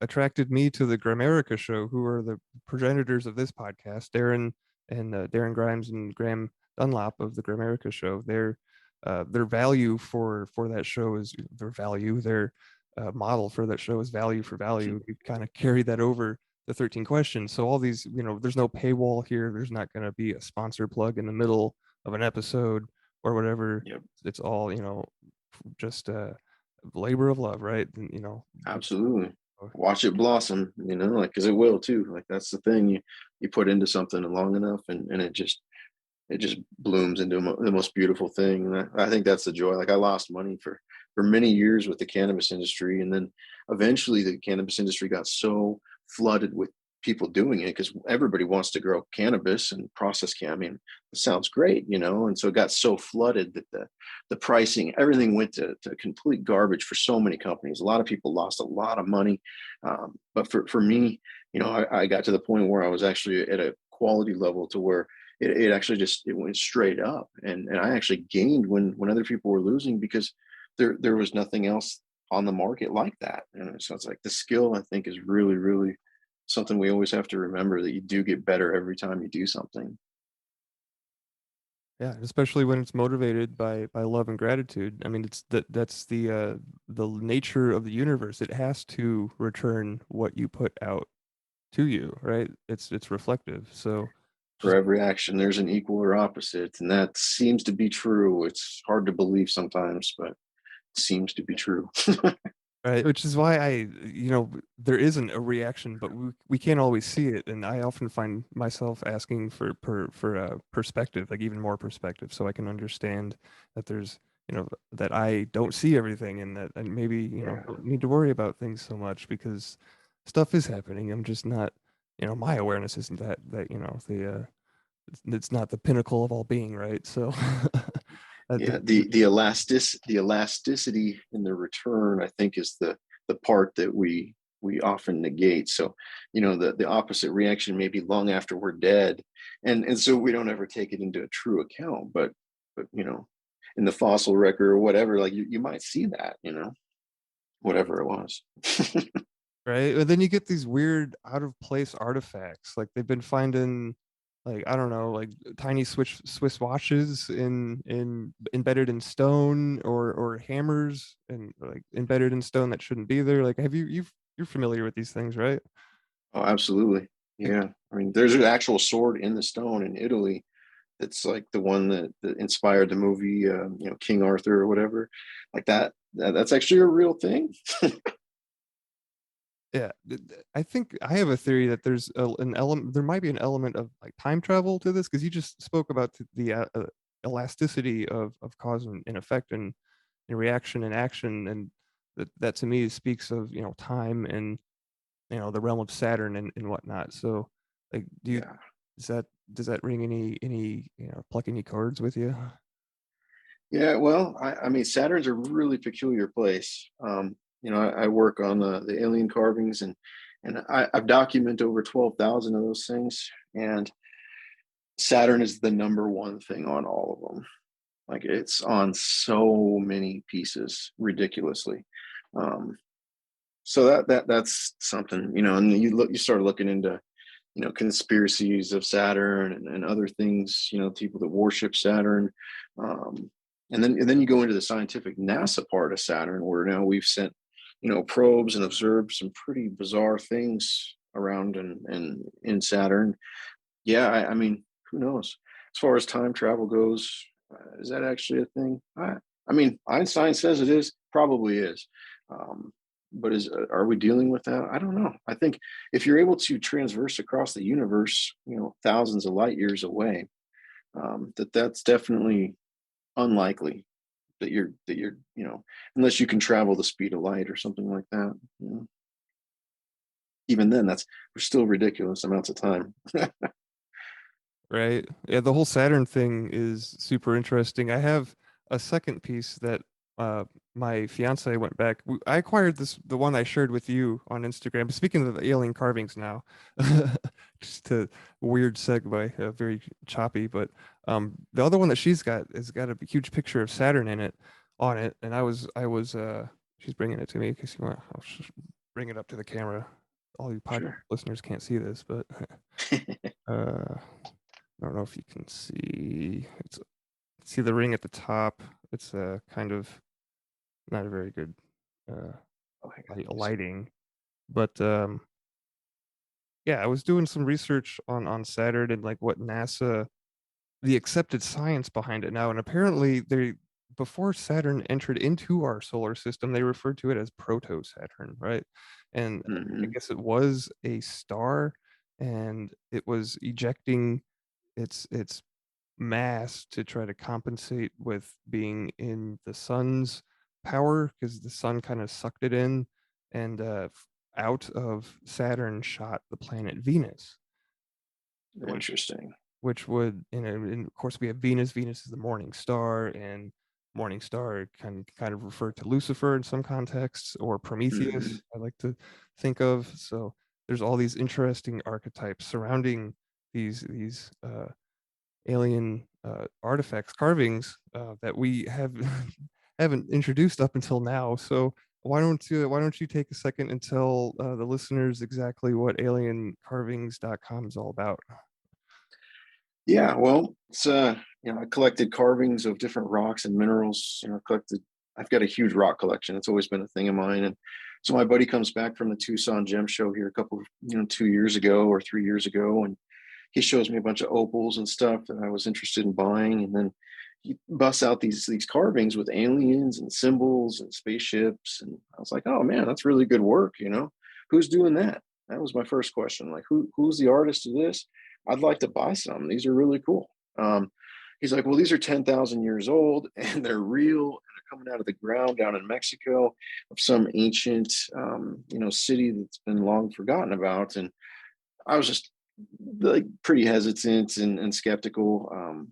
attracted me to the Gramerica show, who are the progenitors of this podcast, Darren Grimes and Graham Dunlop of the Gramerica show. Their value for that show is their value. Their model for that show is value for value. You kind of carry that over the 13 questions. So all these, there's no paywall here. There's not going to be a sponsor plug in the middle of an episode or whatever. Yep. It's all, just labor of love, right? And, Absolutely. Watch it blossom, like, because it will too. Like, that's the thing, you put into something long enough and it just blooms into the most beautiful thing. And I think that's the joy. Like, I lost money for many years with the cannabis industry, and then eventually the cannabis industry got so flooded with people doing it because everybody wants to grow cannabis and process I mean, it sounds great, and so it got so flooded that the pricing, everything went to complete garbage for so many companies. A lot of people lost a lot of money, but for me, I got to the point where I was actually at a quality level to where it actually it went straight up, and I actually gained when other people were losing because there was nothing else on the market like that. And so it's like the skill, I think, is really, really something we always have to remember, that you do get better every time you do something. Yeah, especially when it's motivated by love and gratitude. I mean, that's the nature of the universe. It has to return what you put out to you, right? It's reflective. So For just every action, there's an equal or opposite, and that seems to be true. It's hard to believe sometimes, but it seems to be true. right, which is why there isn't a reaction, but we can't always see it, and I often find myself asking for perspective, like even more perspective, so I can understand that there's that I don't see everything, and that and maybe don't need to worry about things so much because stuff is happening. I'm just not, my awareness isn't that the it's not the pinnacle of all being, right? So Yeah, the elasticity in the return, I think, is the part that we often negate. So, the opposite reaction may be long after we're dead, and so we don't ever take it into a true account. But in the fossil record or whatever, like you might see that, whatever it was. right? And then you get these weird out of place artifacts. Like they've been finding, like, I don't know, like tiny Swiss watches in embedded in stone, or hammers and like embedded in stone that shouldn't be there. Like you're familiar with these things, right? Oh, absolutely. Yeah. I mean, there's an actual sword in the stone in Italy that's like the one that inspired the movie, King Arthur or whatever, like that's actually a real thing. Yeah, I think I have a theory that there's an element. There might be an element of like time travel to this, because you just spoke about the elasticity of cause and effect, and reaction and action, and that to me speaks of time and the realm of Saturn and whatnot. So, like, Yeah. does that ring any pluck any chords with you? Yeah, well, I mean, Saturn's a really peculiar place. I work on the alien carvings, and I've documented over 12,000 of those things, and Saturn is the number one thing on all of them. Like, it's on so many pieces, ridiculously. Um, so that's something, and you start looking into conspiracies of Saturn and other things, people that worship Saturn. Um, and then you go into the scientific NASA part of Saturn, where now we've sent, probes and observed some pretty bizarre things around and in Saturn. Yeah, I mean, who knows? As far as time travel goes, is that actually a thing? I mean, Einstein says it is, probably is. Um, but are we dealing with that? I don't know. I think if you're able to transverse across the universe, thousands of light years away, that's definitely unlikely that you're unless you can travel the speed of light or something like that. Even then, we're still ridiculous amounts of time. Right. Yeah, the whole Saturn thing is super interesting. I have a second piece that my fiance went back. I acquired the one I shared with you on Instagram. Speaking of the alien carvings now, just a weird segue, very choppy, but the other one that she's got has got a huge picture of Saturn in it on it, and she's bringing it to me because you want. I'll just bring it up to the camera. All you podcast Sure. listeners can't see this, but I don't know if you can see. See the ring at the top. It's kind of not a very good uh, Oh, hang on, let me see. lighting, but yeah, I was doing some research on Saturn and like what NASA, the accepted science behind it now, and apparently they before Saturn entered into our solar system, they referred to it as proto Saturn, right? And I Mhm. guess it was a star, and it was ejecting its mass to try to compensate with being in the sun's power because the sun kind of sucked it in, and out of Saturn shot the planet Venus, which Interesting. would, and of course we have Venus. Venus is the morning star, and morning star can kind of refer to Lucifer in some contexts, or Mhm. Prometheus, I like to think of. So there's all these interesting archetypes surrounding these alien artifacts, carvings that we have haven't introduced up until now. So why don't you take a second and tell the listeners exactly what aliencarvings.com is all about? Yeah, well, it's I collected carvings of different rocks and minerals. I've got a huge rock collection. It's always been a thing of mine. And so my buddy comes back from the Tucson Gem Show here a couple, 2 years ago or 3 years ago, and he shows me a bunch of opals and stuff that I was interested in buying. And then he busts out these carvings with aliens and symbols and spaceships. And I was like, oh man, that's really good work. Who's doing that? That was my first question. Like, who's the artist of this? I'd like to buy some. These are really cool. He's like, well, these are 10,000 years old and they're real and they're coming out of the ground down in Mexico of some ancient, city that's been long forgotten about. And I was just like pretty hesitant and skeptical,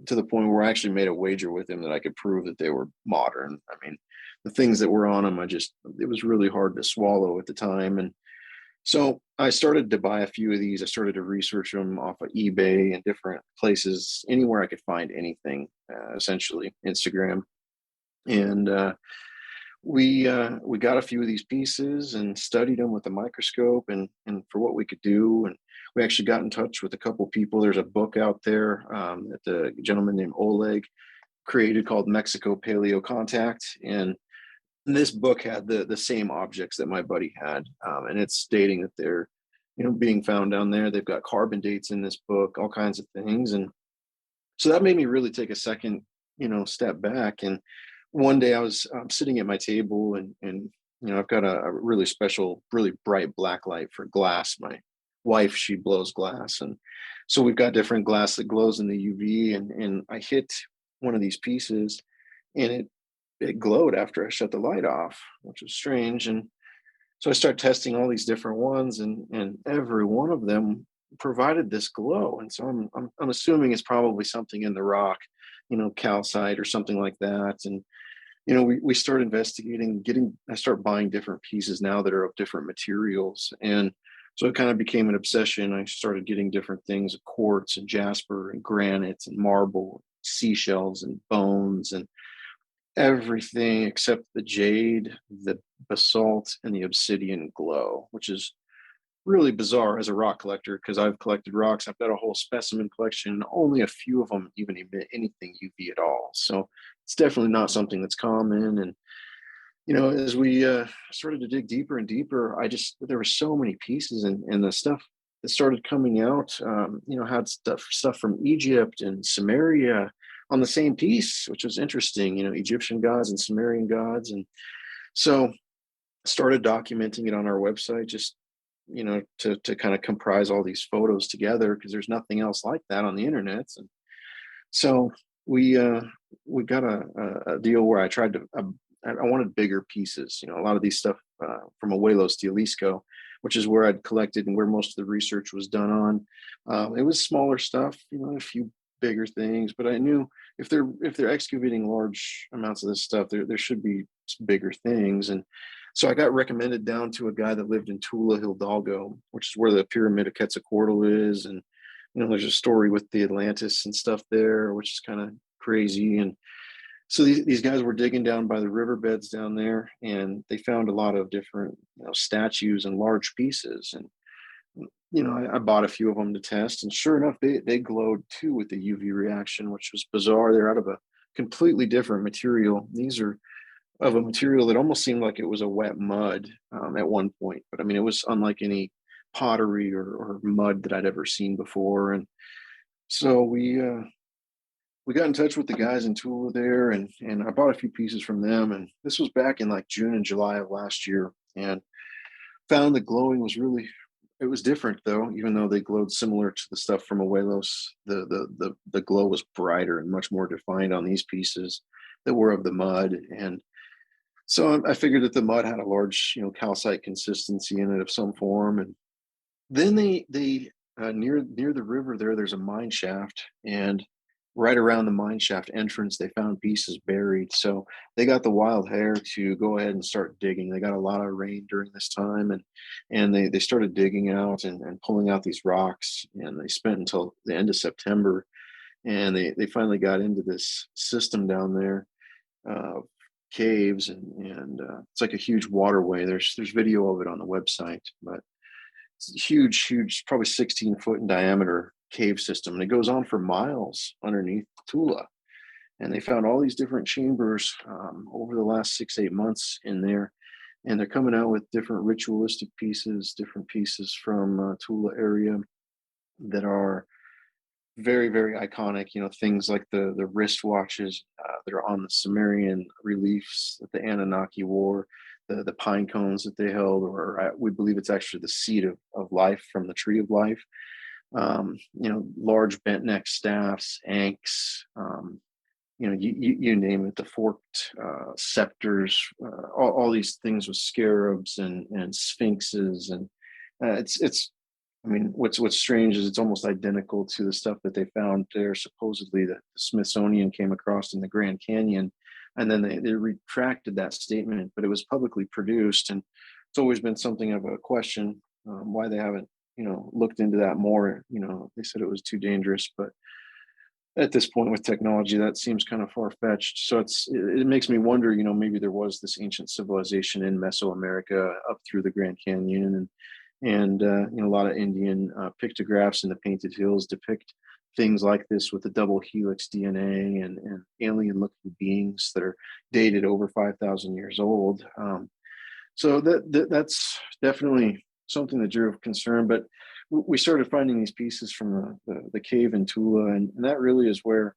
to the point where I actually made a wager with him that I could prove that they were modern. I mean, the things that were on them, it was really hard to swallow at the time. And so I started to buy a few of these. I started to research them off of eBay and different places, anywhere I could find anything, essentially Instagram. And we got a few of these pieces and studied them with a microscope and for what we could do. And we actually got in touch with a couple people. There's a book out there that the gentleman named Oleg created called Mexico Paleo Contact, and this book had the same objects that my buddy had, and it's stating that they're being found down there. They've got carbon dates in this book, all kinds of things. And so that made me really take a second, step back. And one day I was sitting at my table, and I've got a really special, really bright black light for glass. My wife, she blows glass, and so we've got different glass that glows in the UV. And I hit one of these pieces, and it glowed after I shut the light off, which was strange. And so I start testing all these different ones, and every one of them provided this glow. And so I'm assuming it's probably something in the rock, calcite or something like that. And we start investigating, I start buying different pieces now that are of different materials. And so it kind of became an obsession. I started getting different things, quartz and jasper and granite and marble, seashells and bones, and everything except the jade, the basalt, and the obsidian glow, which is really bizarre as a rock collector because I've collected rocks. I've got a whole specimen collection, and only a few of them even emit anything UV at all. So it's definitely not something that's common. And as we started to dig deeper and deeper, there were so many pieces, and the stuff that started coming out, had stuff from Egypt and Samaria on the same piece, which was interesting. Egyptian gods and Sumerian gods, and so started documenting it on our website, just to kind of comprise all these photos together because there's nothing else like that on the internet. And so we got a deal where I tried to. I wanted bigger pieces. A lot of these stuff from Abuelo Stilisco, which is where I'd collected and where most of the research was done on. It was smaller stuff, a few bigger things, but I knew if they're excavating large amounts of this stuff, there should be bigger things. And so I got recommended down to a guy that lived in Tula, Hidalgo, which is where the Pyramid of Quetzalcoatl is. And, there's a story with the Atlantis and stuff there, which is kind of crazy. And so these guys were digging down by the riverbeds down there, and they found a lot of different statues and large pieces. And I bought a few of them to test, and sure enough, they glowed too with the UV reaction, which was bizarre. They're out of a completely different material. These are of a material that almost seemed like it was a wet mud at one point, but I mean, it was unlike any pottery or mud that I'd ever seen before. And so we got in touch with the guys in Tula there, and I bought a few pieces from them. And this was back in like June and July of last year, and found the glowing was really, it was different though. Even though they glowed similar to the stuff from Abuelos, the glow was brighter and much more defined on these pieces that were of the mud. And so I figured that the mud had a large, calcite consistency in it of some form. And then they near the river there's a mine shaft, and right around the mine shaft entrance, they found pieces buried. So they got the wild hair to go ahead and start digging. They got a lot of rain during this time, and they started digging out and pulling out these rocks. And they spent until the end of September, and they finally got into this system down there, caves, and it's like a huge waterway. There's video of it on the website, but it's huge, probably 16-foot in diameter cave system, and it goes on for miles underneath Tula. And they found all these different chambers over the last 6-8 months in there, and they're coming out with different ritualistic pieces, different pieces from Tula area that are very, very iconic. Things like the wristwatches that are on the Sumerian reliefs that the Anunnaki wore, the pine cones that they held, or we believe it's actually the seed of life from the tree of life. Large bent neck staffs, ankhs, you name it, the forked scepters, all these things with scarabs and sphinxes. And I mean, what's strange is it's almost identical to the stuff that they found there. Supposedly the Smithsonian came across in the Grand Canyon, and then they retracted that statement, but it was publicly produced. And it's always been something of a question why they haven't, looked into that more. They said it was too dangerous, but at this point with technology, that seems kind of far-fetched. So it makes me wonder, maybe there was this ancient civilization in Mesoamerica up through the Grand Canyon, and a lot of Indian pictographs in the Painted Hills depict things like this with the double helix DNA and alien-looking beings that are dated over 5,000 years old. So that's definitely something that drew of concern. But we started finding these pieces from the cave in Tula, and that really is where,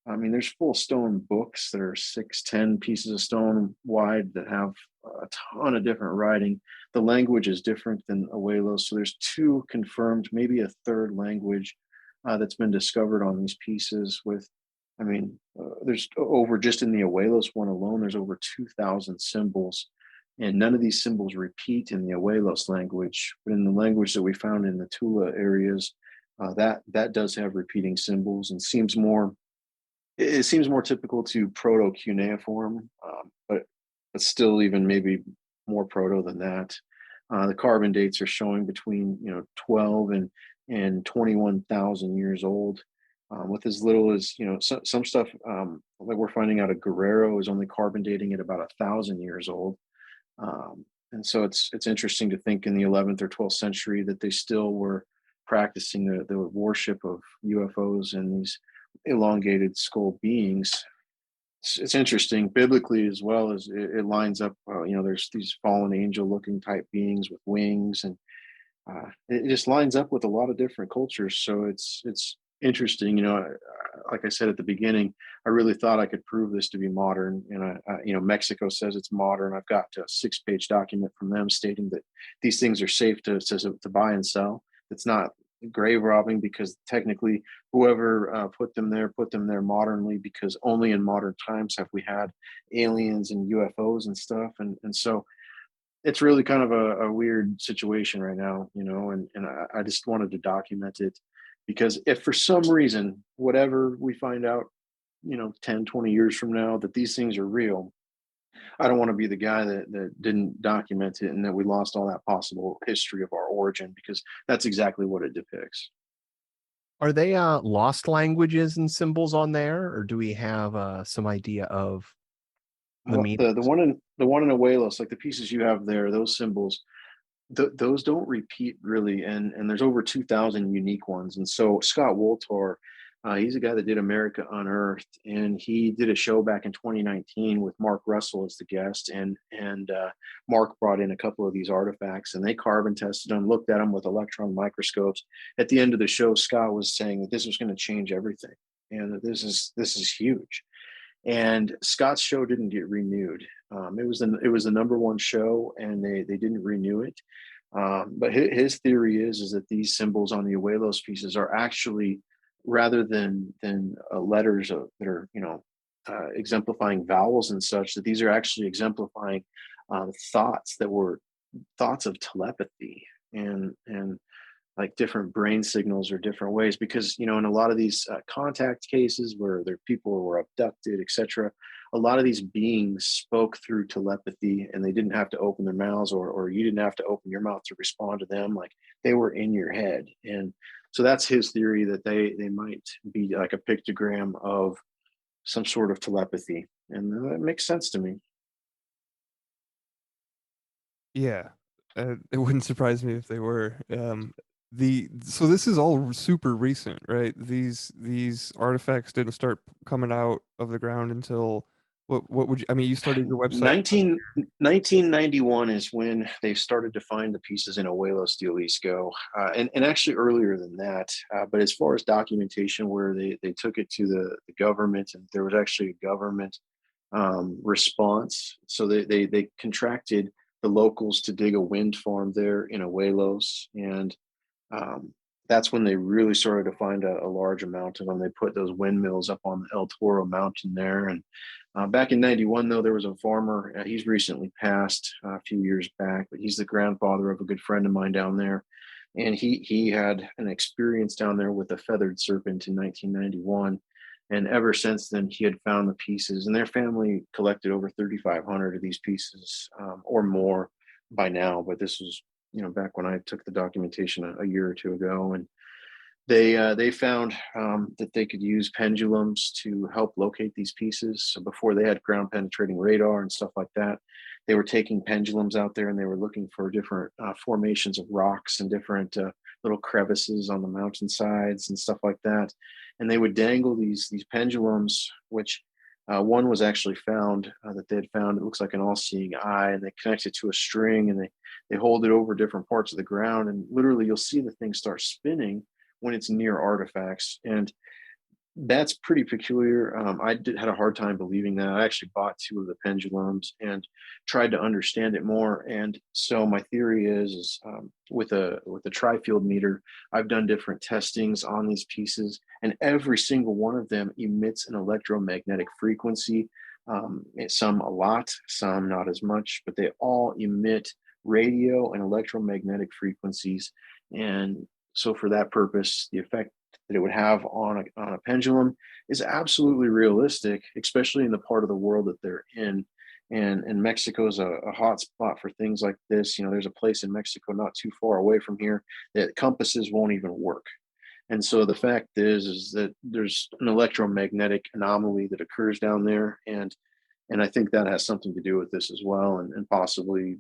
I mean, there's full stone books that are 6-10 pieces of stone wide that have a ton of different writing. The language is different than Abuelos, so there's 2 confirmed, maybe a 3rd language that's been discovered on these pieces. There's over, just in the Abuelos one alone, there's over 2,000 symbols, and none of these symbols repeat in the Abuelos language, but in the language that we found in the Tula areas, that does have repeating symbols, and seems more typical to proto-cuneiform, but still even maybe more proto than that. The carbon dates are showing between 12 and 21,000 years old, with as little as some stuff like we're finding out of Guerrero is only carbon dating at about 1,000 years old. And so it's interesting to think in the 11th or 12th century that they still were practicing the worship of UFOs and these elongated skull beings. It's interesting biblically as well, as it lines up. There's these fallen angel looking type beings with wings, and it just lines up with a lot of different cultures. So it's interesting. Like I said at the beginning, I really thought I could prove this to be modern, and Mexico says it's modern. I've got a 6-page document from them stating that these things are safe to buy and sell. It's not grave robbing, because technically whoever put them there modernly, because only in modern times have we had aliens and UFOs and stuff, and so it's really kind of a weird situation right now, and I just wanted to document it, because if for some reason, whatever we find out, 10, 20 years from now, that these things are real, I don't want to be the guy that didn't document it and that we lost all that possible history of our origin, because that's exactly what it depicts. Are they lost languages and symbols on there, or do we have some idea of the Well, meaning? the one in Abuelos, like the pieces you have there, those symbols, those don't repeat really, and there's over 2,000 unique ones. And so Scott Woltor, he's a guy that did America Unearthed, and he did a show back in 2019 with Mark Russell as the guest, and Mark brought in a couple of these artifacts, and they carbon tested them, looked at them with electron microscopes. At the end of the show, Scott was saying that this was going to change everything, and that this is huge. And Scott's show didn't get renewed. It was the number one show, and they didn't renew it. But his theory is that these symbols on the Abuelos pieces are actually, rather than letters that are exemplifying vowels and such, that these are actually exemplifying thoughts that were thoughts of telepathy and like different brain signals or different ways. Because in a lot of these contact cases where there people were abducted, etc., a lot of these beings spoke through telepathy, and they didn't have to open their mouths, or you didn't have to open your mouth to respond to them. Like, they were in your head. And so that's his theory, that they might be like a pictogram of some sort of telepathy, and that makes sense to me. Yeah, it wouldn't surprise me if they were. So this is all super recent, right? These artifacts didn't start coming out of the ground until what would you, I mean, you started your website 1991 is when they started to find the pieces in Abuelos de Jalisco, and actually earlier than that. But as far as documentation, where they took it to the government, and there was actually a government response. So they contracted the locals to dig a wind farm there in Abuelos, and that's when they really started to find a large amount of them. They put those windmills up on the El Toro mountain there. And back in 91, though, there was a farmer. He's recently passed a few years back, but he's the grandfather of a good friend of mine down there. And he had an experience down there with a feathered serpent in 1991. And ever since then, he had found the pieces, and their family collected over 3,500 of these pieces, or more by now. But this was, back when I took the documentation a year or two ago. And they found that they could use pendulums to help locate these pieces. So before they had ground penetrating radar and stuff like that, they were taking pendulums out there, and they were looking for different formations of rocks and different little crevices on the mountainsides and stuff like that. And they would dangle these pendulums, which one was actually found that they had found. It looks like an all-seeing eye, and they connect it to a string, and they hold it over different parts of the ground, and literally you'll see the thing start spinning when it's near artifacts. And that's pretty peculiar. Had a hard time believing that. I actually bought two of the pendulums and tried to understand it more. And so my theory is with a tri-field meter, I've done different testings on these pieces, and every single one of them emits an electromagnetic frequency. Some a lot, some not as much, but they all emit radio and electromagnetic frequencies. And so for that purpose, the effect that it would have on a pendulum is absolutely realistic, especially in the part of the world that they're in. And Mexico is a hot spot for things like this. There's a place in Mexico not too far away from here that compasses won't even work. And so the fact is that there's an electromagnetic anomaly that occurs down there, and I think that has something to do with this as well, and possibly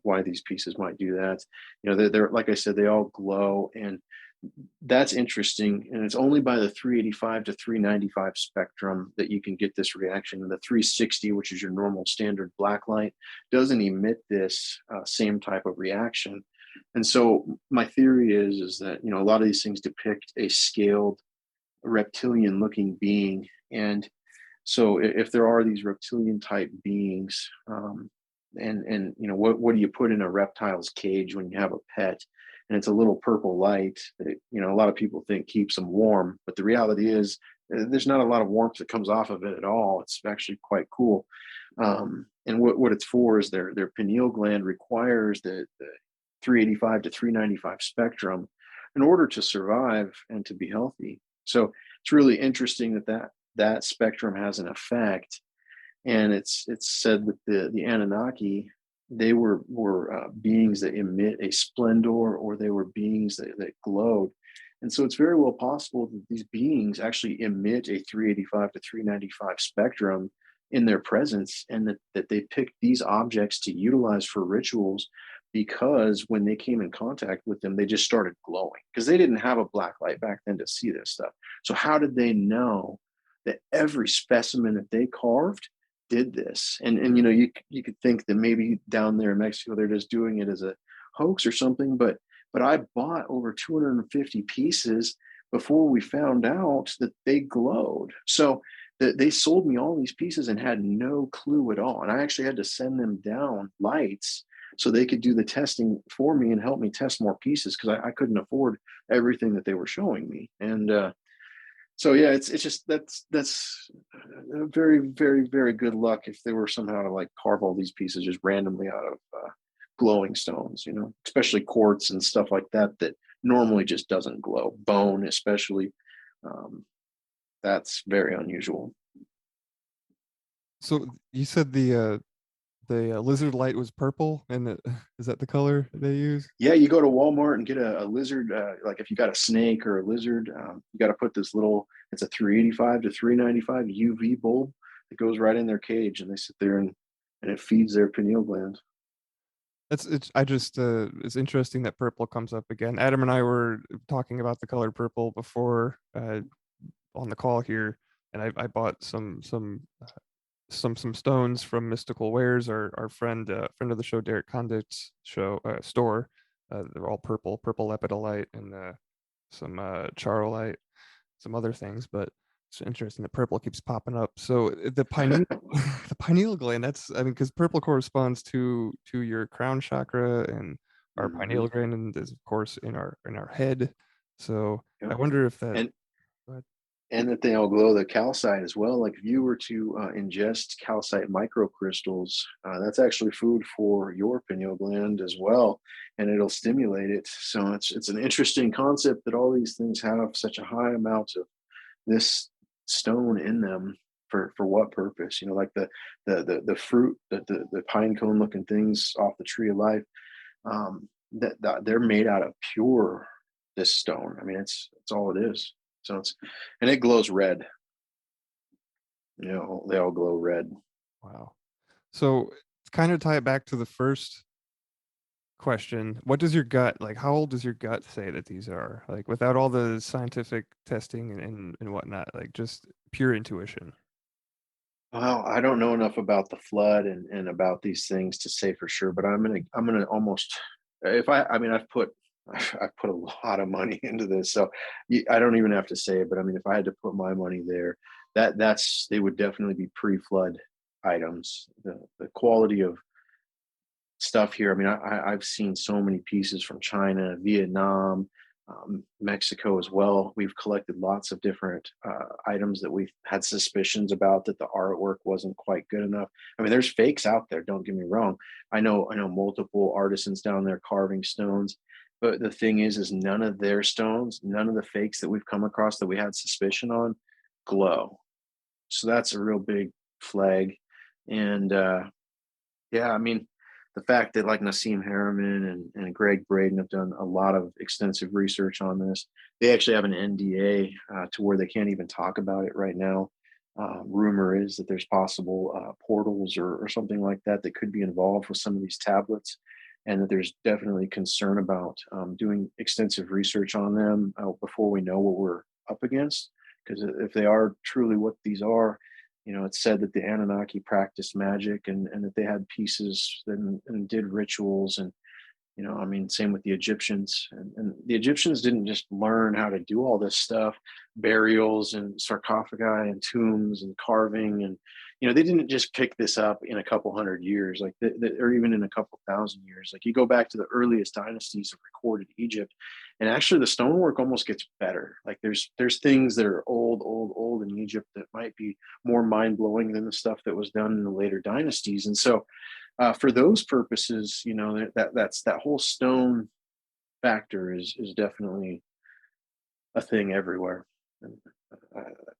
why these pieces might do that. They're like I said, they all glow, and that's interesting. And it's only by the 385 to 395 spectrum that you can get this reaction. And the 360, which is your normal standard black light, doesn't emit this same type of reaction. And so my theory is that a lot of these things depict a scaled reptilian looking being. And so if there are these reptilian type beings, and what do you put in a reptile's cage when you have a pet? And it's a little purple light that a lot of people think keeps them warm, but the reality is there's not a lot of warmth that comes off of it at all. It's actually quite cool. And what it's for is their pineal gland requires the 385 to 395 spectrum in order to survive and to be healthy. So it's really interesting that spectrum has an effect. And it's said that the Anunnaki, they were beings that emit a splendor, or they were beings that glowed. And so it's very well possible that these beings actually emit a 385 to 395 spectrum in their presence, and that they picked these objects to utilize for rituals, because when they came in contact with them, they just started glowing, because they didn't have a black light back then to see this stuff. So how did they know that every specimen that they carved did this? And you could think that maybe down there in Mexico they're just doing it as a hoax or something, but I bought over 250 pieces before we found out that they glowed. So they sold me all these pieces and had no clue at all. And I actually had to send them down lights so they could do the testing for me and help me test more pieces, because I couldn't afford everything that they were showing me. And so yeah, it's just that's very, very, very good luck if they were somehow to like carve all these pieces just randomly out of glowing stones, especially quartz and stuff like that that normally just doesn't glow. Bone, especially, that's very unusual. So you said the lizard light was purple, and is that the color they use? Yeah, you go to Walmart and get a lizard. Like if you got a snake or a lizard, you got to put this little. It's a 385 to 395 UV bulb that goes right in their cage, and they sit there and it feeds their pineal gland. It's interesting that purple comes up again. Adam and I were talking about the color purple before on the call here, and I bought some stones from Mystical Wares, our friend of the show, Derek Condit's store. They're all purple lepidolite, and some charolite, some other things, but it's interesting that purple keeps popping up. So the pineal the pineal gland, because purple corresponds to your crown chakra, and our pineal gland is of course in our head. So Yep. I wonder if that and that they all glow, the calcite as well. Like if you were to ingest calcite microcrystals, that's actually food for your pineal gland as well, and it'll stimulate it. So it's an interesting concept that all these things have such a high amount of this stone in them. For what purpose? Like the fruit, the pine cone looking things off the tree of life, that they're made out of pure this stone. I mean, it's all it is. So and it glows red. They all glow red. Wow. So to kind of tie it back to the first question, what does your gut, like, how old does your gut say that these are? Like, without all the scientific testing and whatnot, like just pure intuition. Well, I don't know enough about the flood and about these things to say for sure, but I'm gonna almost, if I mean I've put a lot of money into this, so I don't even have to say it. But I mean, if I had to put my money there, they would definitely be pre-flood items. The quality of stuff here. I mean, I've seen so many pieces from China, Vietnam, Mexico as well. We've collected lots of different items that we've had suspicions about, that the artwork wasn't quite good enough. I mean, there's fakes out there. Don't get me wrong. I know multiple artisans down there carving stones. But the thing is none of their stones, none of the fakes that we've come across that we had suspicion on, glow. So that's a real big flag. And yeah, I mean, the fact that like Nassim Harriman and Greg Braden have done a lot of extensive research on this. They actually have an NDA to where they can't even talk about it right now. Rumor is that there's possible portals or something like that that could be involved with some of these tablets, and that there's definitely concern about doing extensive research on them before we know what we're up against. Because if they are truly what these are, it's said that the Anunnaki practiced magic, and that they had pieces and did rituals. And, I mean, same with the Egyptians. And the Egyptians didn't just learn how to do all this stuff, burials and sarcophagi and tombs and carving. And, they didn't just pick this up in a couple hundred years, like or even in a couple thousand years. Like you go back to the earliest dynasties of recorded Egypt, and actually the stonework almost gets better. Like there's things that are old in Egypt that might be more mind-blowing than the stuff that was done in the later dynasties. And so for those purposes, that's that whole stone factor is definitely a thing everywhere. And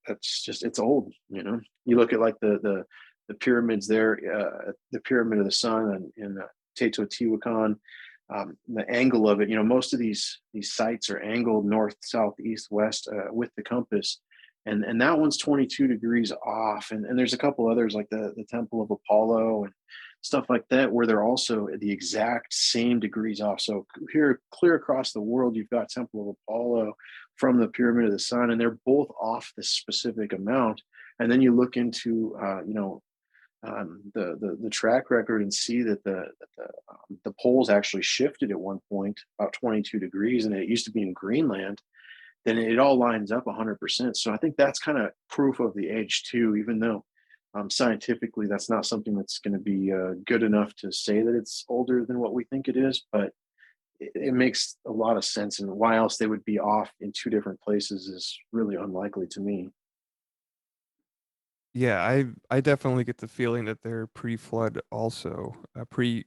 that's just, it's old. You look at like the pyramids there, the Pyramid of the Sun in Teotihuacan. The angle of it, most of these sites are angled north, south, east, west with the compass, and that one's 22 degrees off. And there's a couple others like the Temple of Apollo and stuff like that where they're also at the exact same degrees off. So here, clear across the world, you've got Temple of Apollo from the Pyramid of the Sun, and they're both off this specific amount. And then you look into the track record and see that the poles actually shifted at one point about 22 degrees, and it used to be in Greenland. Then it all lines up 100%. So I think that's kind of proof of the age too, even though scientifically that's not something that's going to be good enough to say that it's older than what we think it is, but it makes a lot of sense. And why else they would be off in two different places is really unlikely to me. Yeah, I definitely get the feeling that they're pre-flood also, pre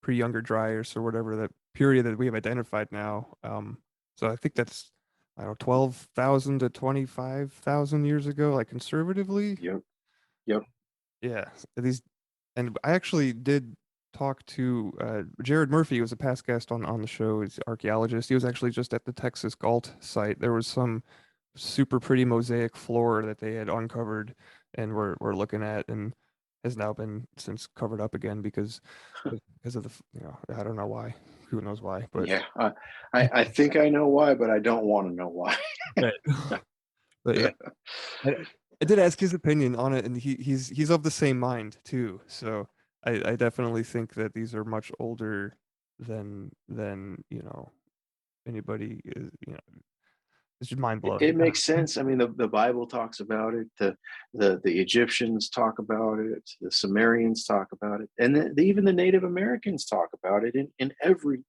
Younger Dryas or whatever that period that we have identified now. So I think that's, I don't know, 12,000 to 25,000 years ago, like conservatively. Yep. Yep. Yeah, these, and I actually did talk to Jared Murphy, who was a past guest on the show. He's an archaeologist. He was actually just at the Texas Galt site. There was some super pretty mosaic floor that they had uncovered and were looking at, and has now been since covered up again because of the I don't know why. Who knows why? But Yeah. I think I know why, but I don't want to know why. right. But yeah, I, I did ask his opinion on it, and he's of the same mind too. So I definitely think that these are much older than anybody is. It's just mind blowing. It makes sense. I mean, the Bible talks about it. The Egyptians talk about it. The Sumerians talk about it, and even the Native Americans talk about it in every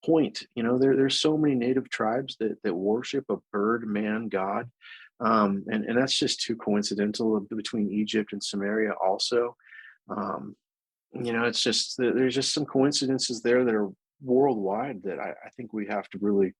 point. There's so many native tribes that worship a bird, man, god, and that's just too coincidental between Egypt and Samaria. Also, um, it's just there's just some coincidences there that are worldwide that I think we have to really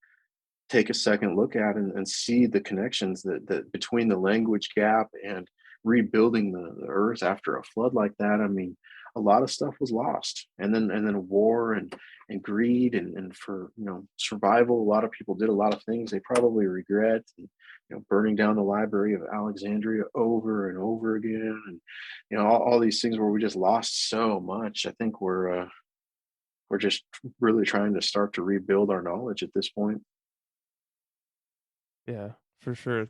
take a second look at and see the connections that between the language gap and rebuilding the earth after a flood like that. I mean, a lot of stuff was lost, and then war and greed and for survival. A lot of people did a lot of things they probably regret. And, burning down the Library of Alexandria over and over again, and all these things where we just lost so much. I think we're just really trying to start to rebuild our knowledge at this point. Yeah, for sure.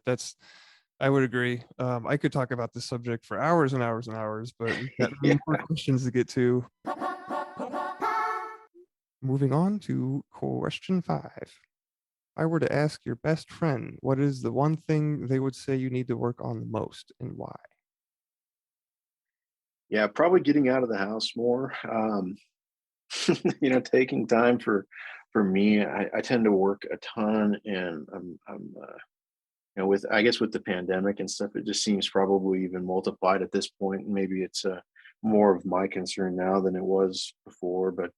I would agree. I could talk about this subject for hours and hours and hours, but we've got Yeah. many more questions to get to. Moving on to question 5. If I were to ask your best friend, what is the one thing they would say you need to work on the most and why? Yeah, probably getting out of the house more. Taking time for me. I tend to work a ton, and I'm with I guess with the pandemic and stuff, it just seems probably even multiplied at this point. And maybe it's more of my concern now than it was before. But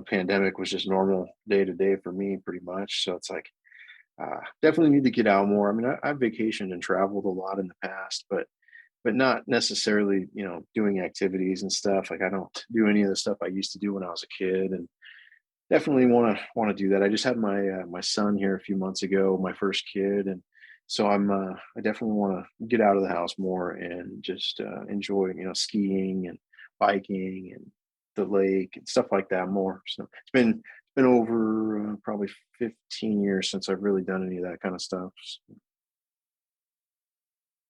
pandemic was just normal day to day for me, pretty much. So it's like definitely need to get out more. I mean, I've vacationed and traveled a lot in the past, but not necessarily doing activities and stuff. Like I don't do any of the stuff I used to do when I was a kid, and definitely want to do that. I just had my son here a few months ago, my first kid, and so I definitely want to get out of the house more and just enjoy skiing and biking and the lake and stuff like that more. So it's been over probably 15 years since I've really done any of that kind of stuff.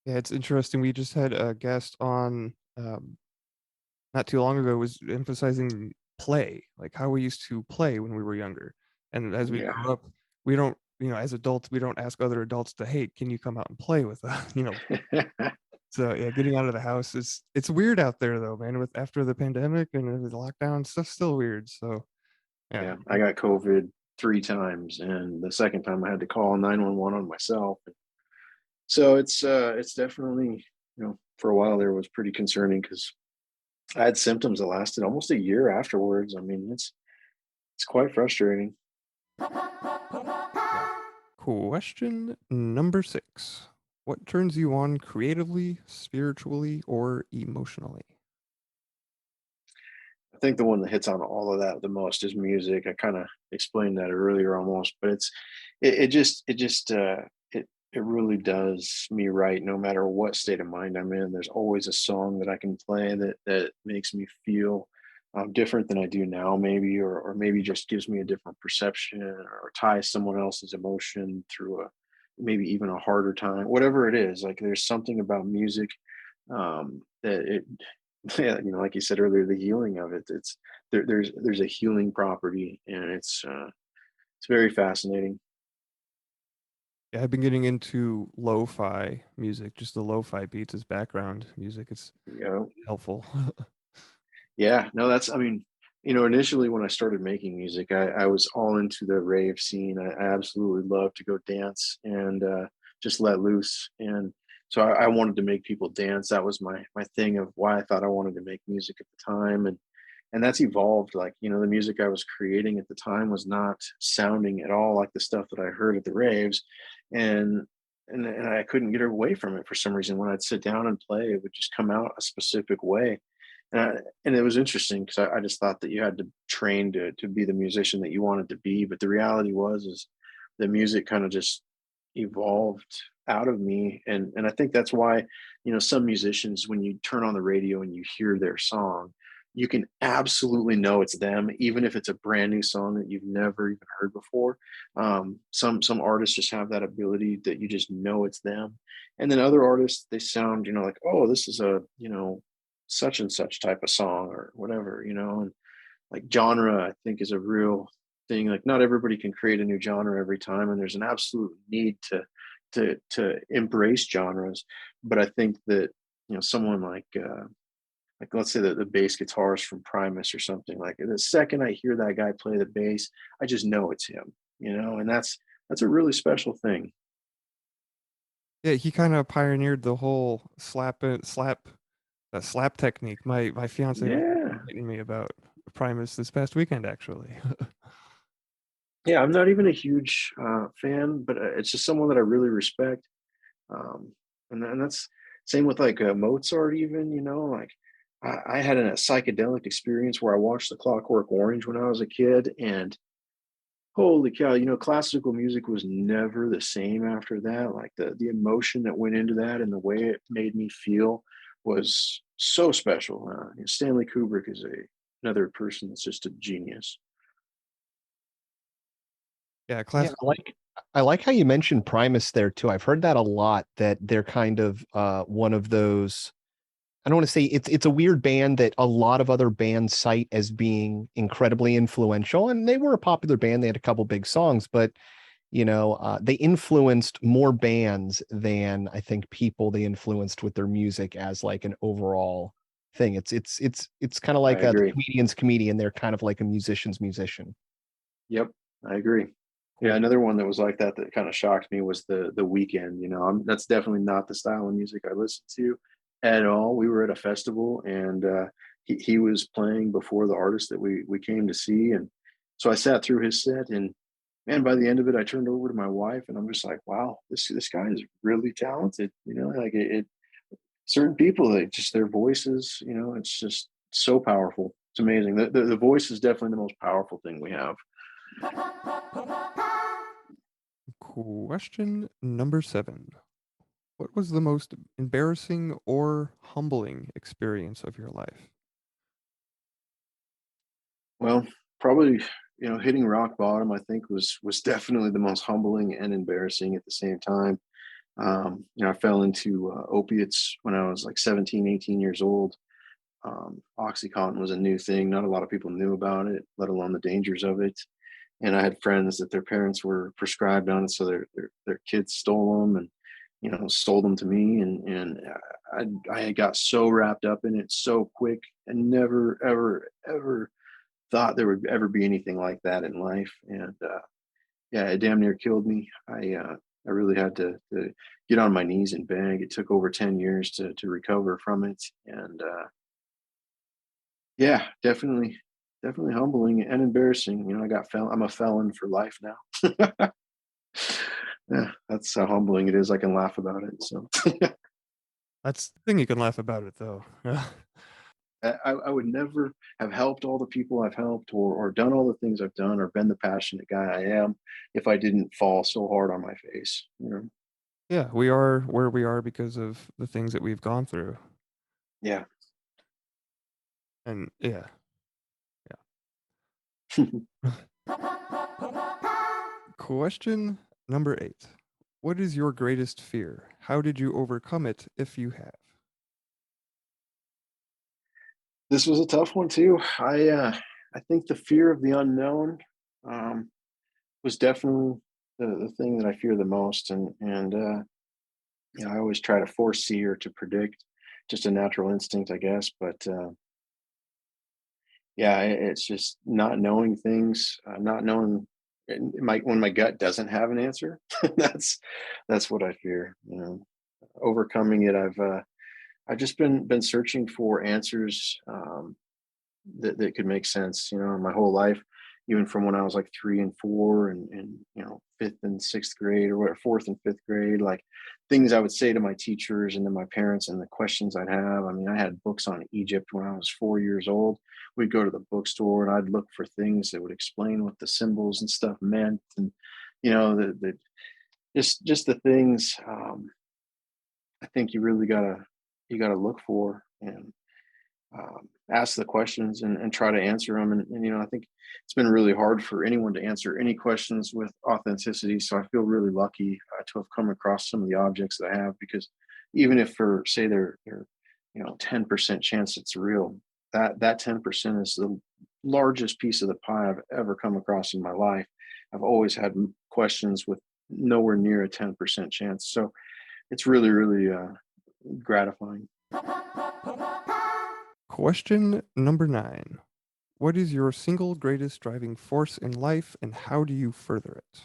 Yeah, it's interesting. We just had a guest on not too long ago was emphasizing play, like how we used to play when we were younger. And as we Yeah. grew up, we don't, as adults, we don't ask other adults to, hey, can you come out and play with us? So yeah, getting out of the house it's weird out there though, man, with after the pandemic and the lockdown, stuff's still weird. So yeah. Yeah, I got COVID 3 times, and the second time I had to call 911 on myself. So it's definitely for a while there was pretty concerning because I had symptoms that lasted almost a year afterwards. I mean, it's quite frustrating. Question number 6. What turns you on creatively, spiritually, or emotionally? I think the one that hits on all of that the most is music. I kind of explained that earlier almost, but it really does me right no matter what state of mind I'm in. There's always a song that I can play that makes me feel different than I do now, maybe, or maybe just gives me a different perception or ties someone else's emotion through a maybe even a harder time. Whatever it is, like there's something about music that it yeah, like you said earlier, the healing of it. There's a healing property, and it's very fascinating. Yeah, I've been getting into lo-fi music, just the lo-fi beats as background music. It's You know, helpful. yeah, no, that's I mean, initially when I started making music, I was all into the rave scene. I absolutely love to go dance and just let loose. And so I wanted to make people dance. That was my thing of why I thought I wanted to make music at the time. And that's evolved. Like, the music I was creating at the time was not sounding at all like the stuff that I heard at the raves. And and I couldn't get away from it for some reason. When I'd sit down and play, it would just come out a specific way. And it was interesting because I just thought that you had to train to be the musician that you wanted to be. But the reality is the music kind of just evolved out of me. And I think that's why, some musicians, when you turn on the radio and you hear their song, you can absolutely know it's them, even if it's a brand new song that you've never even heard before. Some artists just have that ability that you just know it's them. And then other artists, they sound, like, oh, this is a, such and such type of song or whatever, and like genre, I think is a real thing. Like not everybody can create a new genre every time, and there's an absolute need to embrace genres. But I think that someone like let's say the bass guitarist from Primus or something, like the second I hear that guy play the bass, I just know it's him, and that's a really special thing. Yeah, he kind of pioneered the whole slap technique. My fiance was Yeah. enlightening me about Primus this past weekend, actually. Yeah, I'm not even a huge fan, but it's just someone that I really respect. And that's same with like Mozart, even, like I had a psychedelic experience where I watched The Clockwork Orange when I was a kid, and holy cow, classical music was never the same after that. Like the emotion that went into that and the way it made me feel was so special. Stanley Kubrick is another person that's just a genius. Yeah, Yeah, classical. I like how you mentioned Primus there too. I've heard that a lot, that they're kind of one of those. I don't want to say it's a weird band that a lot of other bands cite as being incredibly influential, and they were a popular band. They had a couple big songs, but they influenced more bands than I think people they influenced with their music as like an overall thing. It's kind of I like the agree. comedian's comedian. They're kind of like a musician's musician. Yep, I agree. Yeah, Cool. another one that was like that kind of shocked me was the weekend. That's definitely not the style of music I listen to at all. We were at a festival, and he was playing before the artist that we came to see, and so I sat through his set, and man, by the end of it, I turned over to my wife, and I'm just like, wow, this guy is really talented. Like it certain people, they just their voices, it's just so powerful. It's amazing. The voice is definitely the most powerful thing we have. Question number 7. What was the most embarrassing or humbling experience of your life? Well, probably, hitting rock bottom, I think was definitely the most humbling and embarrassing at the same time. I fell into opiates when I was like 17, 18 years old. Oxycontin was a new thing. Not a lot of people knew about it, let alone the dangers of it. And I had friends that their parents were prescribed on it, so their kids stole them and sold them to me. And I got so wrapped up in it so quick, and never ever ever thought there would ever be anything like that in life. And yeah, it damn near killed me. I really had to get on my knees and beg. It took over 10 years to recover from it. And yeah, definitely humbling and embarrassing. I'm a felon for life now. Yeah, that's how humbling it is. I can laugh about it. So That's the thing, you can laugh about it though. I would never have helped all the people I've helped, or done all the things I've done, or been the passionate guy I am, if I didn't fall so hard on my face. You know? Yeah, we are where we are because of the things that we've gone through. Yeah. And yeah. Question number 8. What is your greatest fear? How did you overcome it if you have? This was a tough one too. I think the fear of the unknown um, was definitely the thing that I fear the most, and I always try to foresee or to predict, just a natural instinct, I guess. But yeah, it's just not knowing things, not knowing when my gut doesn't have an answer. that's that's what I fear. Overcoming it, I've just been searching for answers that could make sense, my whole life, even from when I was like 3 and 4 and fifth and sixth grade, or what, fourth and fifth grade, like things I would say to my teachers and then my parents, and the questions I'd have. I mean, I had books on Egypt when I was 4 years old. We'd go to the bookstore and I'd look for things that would explain what the symbols and stuff meant. And, the just the things, I think you gotta look for, and ask the questions, and try to answer them. And I think it's been really hard for anyone to answer any questions with authenticity. So I feel really lucky to have come across some of the objects that I have, because even if, for say, they're 10% chance it's real, that 10% is the largest piece of the pie I've ever come across in my life. I've always had questions with nowhere near a 10% chance. So it's really, really gratifying. Question number 9. What is your single greatest driving force in life and how do you further it?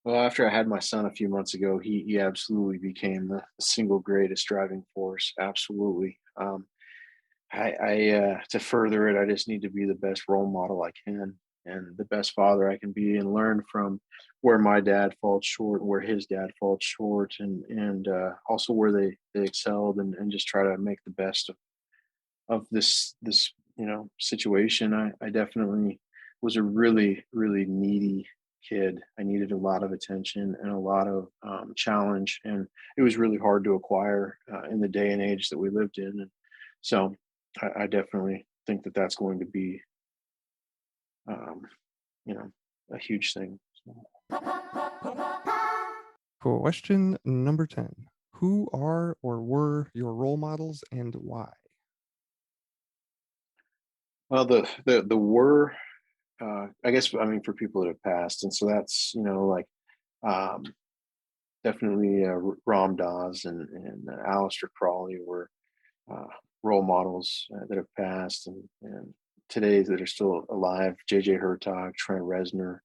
Well, after I had my son a few months ago, he absolutely became the single greatest driving force. Absolutely. To further it, I just need to be the best role model I can, and the best father I can be, and learn from where my dad falls short, where his dad falls short, and also where they excelled, and just try to make the best of this situation. I definitely was a really, really needy kid. I needed a lot of attention and a lot of challenge, and it was really hard to acquire in the day and age that we lived in. And so I definitely think that that's going to be um, you know a huge thing. So, Question number 10. Who are or were your role models and why? well, the were, I guess, I mean, for people that have passed, and so that's, like, um, definitely Ram Dass and Aleister Crowley were uh, role models that have passed, and today that are still alive. J.J. Hertog, Trent Reznor,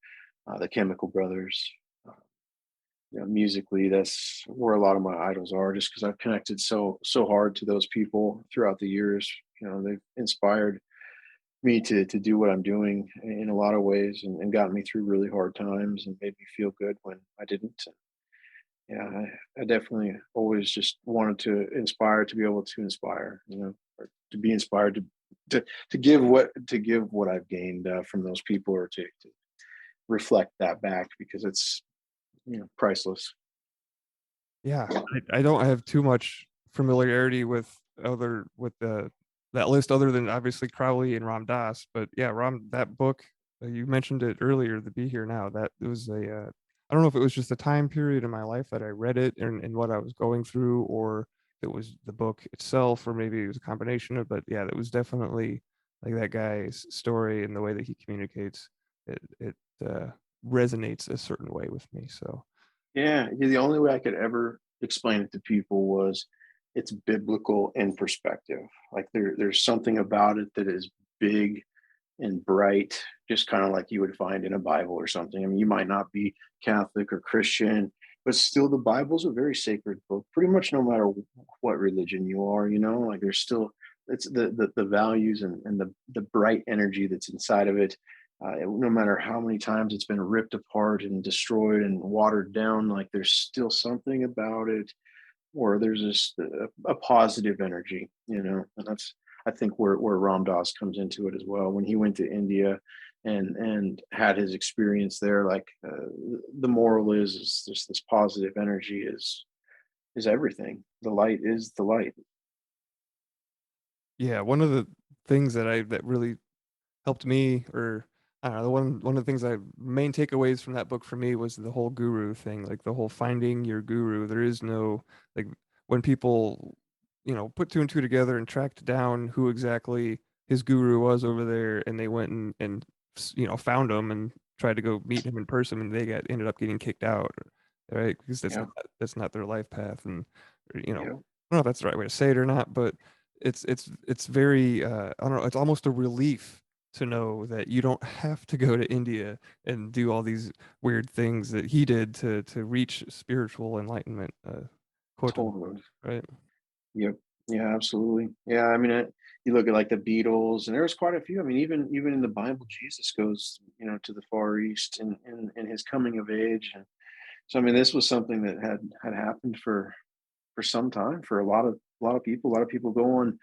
the Chemical Brothers. Uh, Musically, that's where a lot of my idols are, just because I've connected so hard to those people throughout the years. They've inspired me to do what I'm doing in a lot of ways, and got me through really hard times, and made me feel good when I didn't. Yeah, I definitely always just wanted to inspire, to be able to inspire, or to be inspired to give what I've gained from those people, or to reflect that back, because it's priceless. Yeah, I don't have too much familiarity with the that list other than obviously Crowley and Ram Dass, but yeah, that book you mentioned it earlier, the Be Here Now. That it was I don't know if it was just a time period in my life that I read it and what I was going through, or it was the book itself, or maybe it was a combination of. But yeah, that was definitely like that guy's story and the way that he communicates. It resonates a certain way with me. So Yeah, the only way I could ever explain it to people was it's biblical in perspective. Like, there's something about it that is big and bright, just kind of like you would find in a Bible or something. I mean, you might not be Catholic or Christian, but still, the Bible's a very sacred book, pretty much no matter what religion you are. Like, there's still, it's the values, and the bright energy that's inside of it. no matter how many times it's been ripped apart and destroyed and watered down, like there's still something about it, or there's this a positive energy, and that's I think where Ram Dass comes into it as well. When he went to India and had his experience there, like the moral is this positive energy is everything. The light is the light. Yeah, one of the things that really helped me, or I don't know, one of the things main takeaways from that book for me was the whole guru thing, like the whole finding your guru. There is no, like, when people, put two and two together and tracked down who exactly his guru was over there, and they went and found him and tried to go meet him in person, and ended up getting kicked out, right? Because Yeah, that's not their life path, and I yeah, don't know if that's the right way to say it or not, but it's very I don't know, it's almost a relief to know that you don't have to go to India and do all these weird things that he did to reach spiritual enlightenment, quote unquote, totally. right? Yep. Yeah, absolutely. Yeah, I mean, you look at like the Beatles, and there was quite a few. I mean, even in the Bible, Jesus goes, to the Far East in his coming of age, and so I mean, this was something that had happened for some time for a lot of people. A lot of people go on,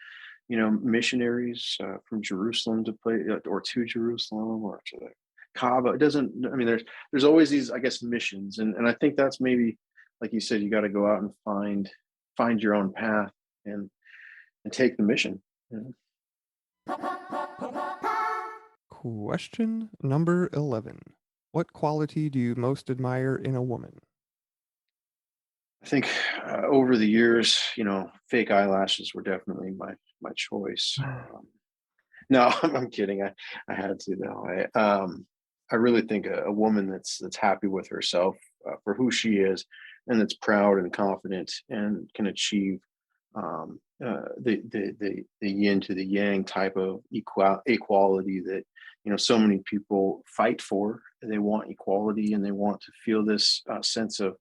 missionaries from Jerusalem to play or to Jerusalem or to the Kaaba. It doesn't. I mean, there's always these, I guess, missions, and I think that's maybe, like you said, you got to go out and find your own path and take the mission. You know? Question number 11. What quality do you most admire in a woman? I think over the years, fake eyelashes were definitely my choice. No, I'm kidding. I had to though. I really think a woman that's happy with herself for who she is, and that's proud and confident and can achieve the yin to the yang type of equality that so many people fight for. They want equality and they want to feel this sense of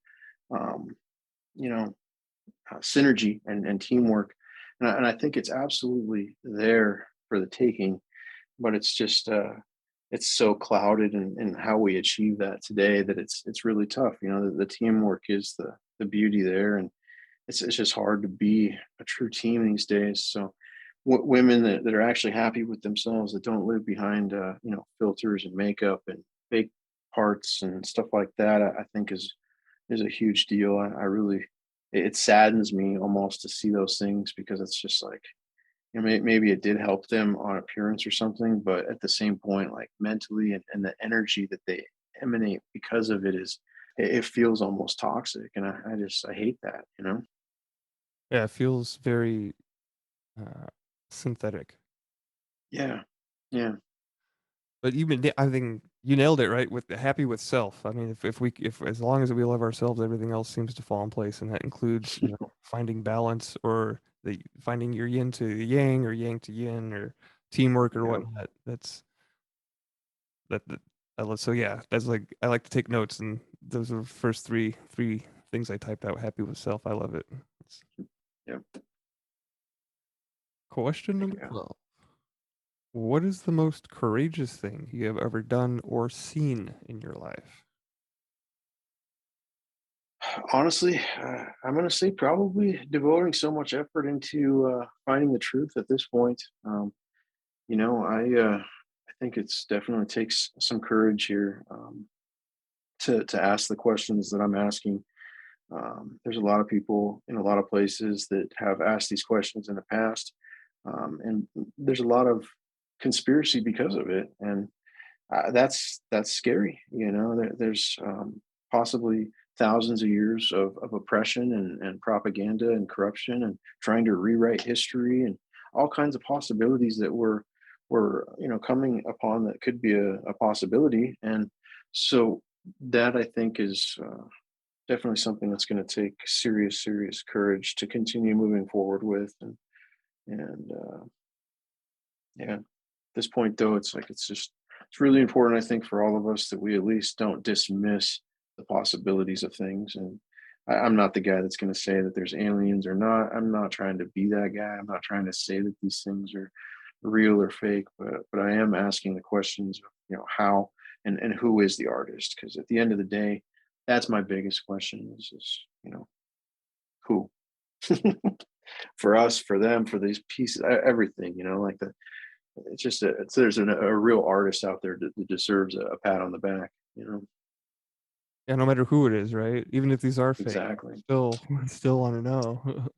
um, you know synergy and teamwork, and I think it's absolutely there for the taking, but it's so clouded in how we achieve that today that it's really tough. The teamwork is the beauty there, and it's just hard to be a true team these days. So women that are actually happy with themselves, that don't live behind filters and makeup and fake parts and stuff like that, I think is a huge deal. I really, it saddens me almost to see those things, because it's just like, maybe it did help them on appearance or something, but at the same point, like mentally, and the energy that they emanate because of it it feels almost toxic, and I hate that. Yeah, it feels very uh, synthetic. Yeah, yeah, But I think you nailed it, right? With the happy with self. I mean, if as long as we love ourselves, everything else seems to fall in place, and that includes finding balance, or the finding your yin to yang, or yang to yin, or teamwork, or yeah. whatnot. That so yeah, that's like, I like to take notes, and those are the first three things I typed out. Happy with self. I love it. It's Yeah. question number Yeah. 12. What is the most courageous thing you have ever done or seen in your life? Honestly, I'm going to say probably devoting so much effort into finding the truth at this point. I think it's definitely takes some courage here, to ask the questions that I'm asking. There's a lot of people in a lot of places that have asked these questions in the past, and there's a lot of conspiracy because of it, and that's scary. There's possibly thousands of years of oppression and propaganda and corruption and trying to rewrite history, and all kinds of possibilities that were coming upon that could be a possibility. And so that, I think, is definitely something that's going to take serious courage to continue moving forward with. And yeah, at this point though, it's like it's really important, I think, for all of us that we at least don't dismiss the possibilities of things. And I'm not the guy that's going to say that there's aliens or not. I'm not trying to be that guy. I'm not trying to say that these things are real or fake, but I am asking the questions of, how and who is the artist? Because at the end of the day, that's my biggest question is who? For us, for them, for these pieces, everything, like it's just there's a real artist out there that deserves a pat on the back. Yeah, no matter who it is, right? Even if these are fake, Exactly. still want to know.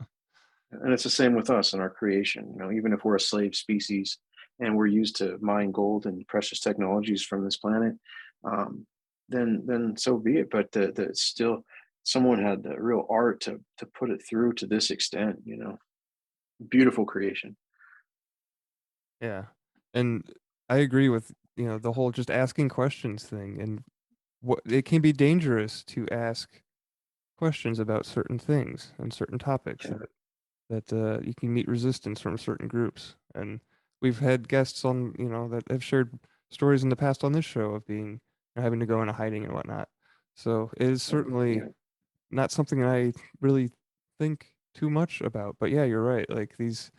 And it's the same with us and our creation. Even if we're a slave species and we're used to mine gold and precious technologies from this planet, um, then so be it. But the still someone had the real art to put it through to this extent. Beautiful creation. Yeah. And I agree with, the whole just asking questions thing, and what it can be dangerous to ask questions about certain things and certain topics Yeah. that you can meet resistance from certain groups. And we've had guests on, that have shared stories in the past on this show of being having to go into hiding and whatnot. So it is certainly Yeah. not something I really think too much about. But yeah, you're right. Like these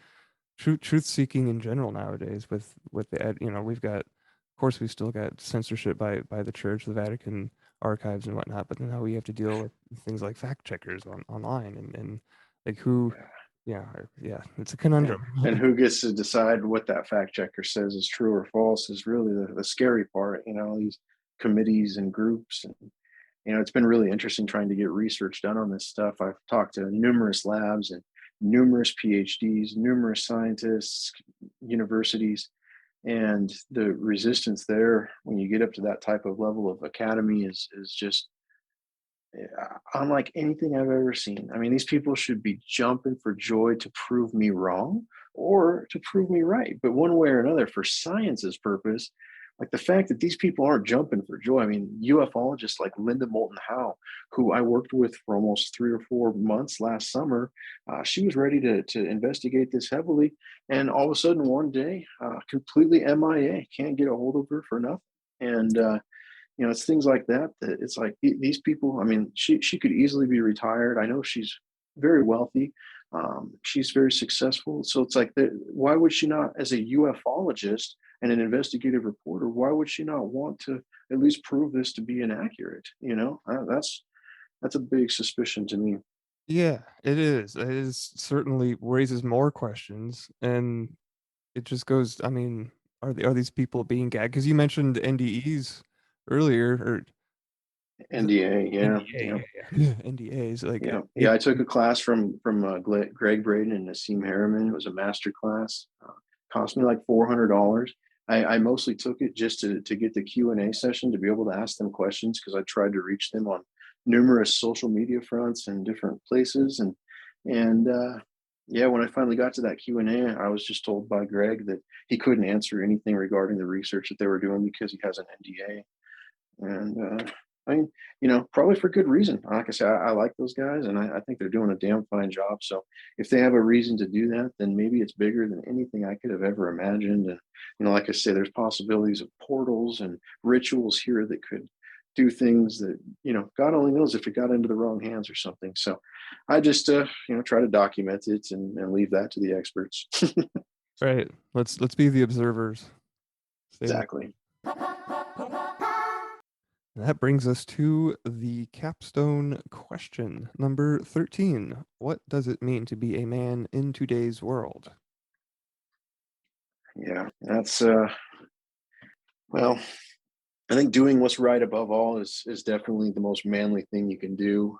truth seeking in general nowadays with the we've got, of course, we've still got censorship by the church, the Vatican archives and whatnot, but then now we have to deal with things like fact checkers online and like who, yeah, yeah, it's a Yeah. conundrum. And who gets to decide what that fact checker says is true or false is really the scary part. These committees and groups, and it's been really interesting trying to get research done on this stuff. I've talked to numerous labs and numerous PhDs, numerous scientists, universities, and the resistance there when you get up to that type of level of academy is just unlike anything I've ever seen. I mean, these people should be jumping for joy to prove me wrong or to prove me right. But one way or another, for science's purpose, like the fact that these people aren't jumping for joy. I mean, ufologists like Linda Moulton Howe, who I worked with for almost 3 or 4 months last summer, she was ready to investigate this heavily. And all of a sudden, one day, completely MIA, can't get a hold of her for nothing. And it's things like that that it's like these people. I mean, she could easily be retired. I know she's very wealthy. She's very successful. So it's like, why would she not, as a ufologist and an investigative reporter, why would she not want to at least prove this to be inaccurate? That's a big suspicion to me. Yeah, it is. It is certainly raises more questions, and it just goes. I mean, are these people being gagged? Because you mentioned NDEs earlier, or is it NDA, yeah, NDA? yeah. Yeah, NDAs. Like, Yeah. I took a class from Greg Braden and Nassim Harriman. It was a master class. Cost me like $400. I mostly took it just to get the Q&A session to be able to ask them questions because I tried to reach them on numerous social media fronts and different places. And yeah, when I finally got to that Q&A, I was just told by Greg that he couldn't answer anything regarding the research that they were doing because he has an NDA. And I mean, probably for good reason. Like I said, I like those guys, and I think they're doing a damn fine job. So if they have a reason to do that, then maybe it's bigger than anything I could have ever imagined. And like I say, there's possibilities of portals and rituals here that could do things that God only knows if it got into the wrong hands or something. So I just try to document it and leave that to the experts. right. Let's be the observers. Stay in the Exactly. And that brings us to the capstone question, number 13. What does it mean to be a man in today's world? Yeah, that's well, I think doing what's right above all is definitely the most manly thing you can do,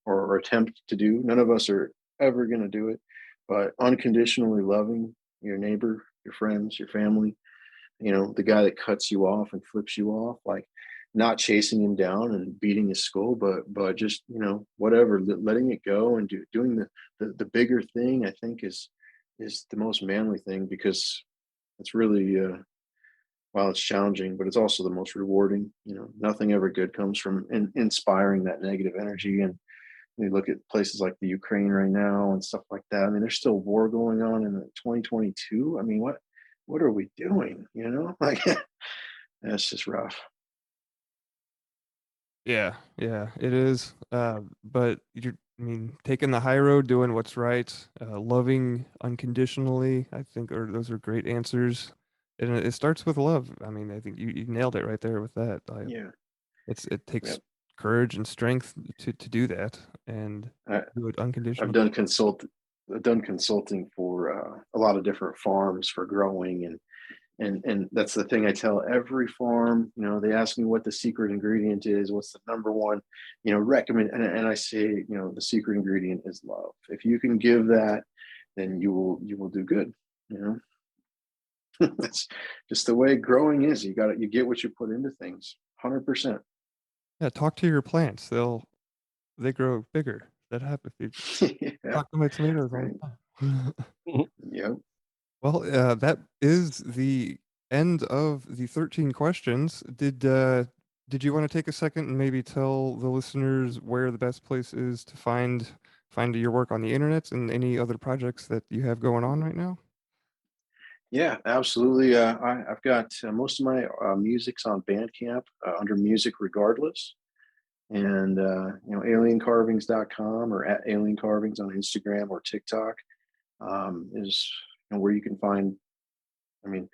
or attempt to do. None of us are ever going to do it, but unconditionally loving your neighbor, your friends, your family, the guy that cuts you off and flips you off, like not chasing him down and beating his skull, but just whatever, letting it go and doing the bigger thing. I think is the most manly thing because it's really while it's challenging, but it's also the most rewarding. Nothing ever good comes from inspiring that negative energy. And you look at places like the Ukraine right now and stuff like that. I mean, there's still war going on in 2022. I mean, what are we doing? Like that's just rough. Yeah, it is. But I mean, taking the high road, doing what's right, loving unconditionally. I think those are great answers. And it starts with love. I mean, I think you nailed it right there with that. Yeah. It takes Yep. courage and strength to do that and do it I've unconditionally. done consulting for a lot of different farms for growing, and that's the thing I tell every farm. They ask me what the secret ingredient is, what's the number one, recommend, and I say, the secret ingredient is love. If you can give that, then you will do good. That's just the way growing is. You get what you put into things. 100%. Yeah, talk to your plants. They grow bigger. That happens. Yeah, Talk to my tomatoes all right. the time. Yep. Well, that is the end of the 13 questions. Did you want to take a second and maybe tell the listeners where the best place is to find your work on the internet and any other projects that you have going on right now? Yeah, absolutely. I've got most of my music's on Bandcamp under Music Regardless, and aliencarvings.com or at aliencarvings on Instagram or TikTok is where you can find. I mean,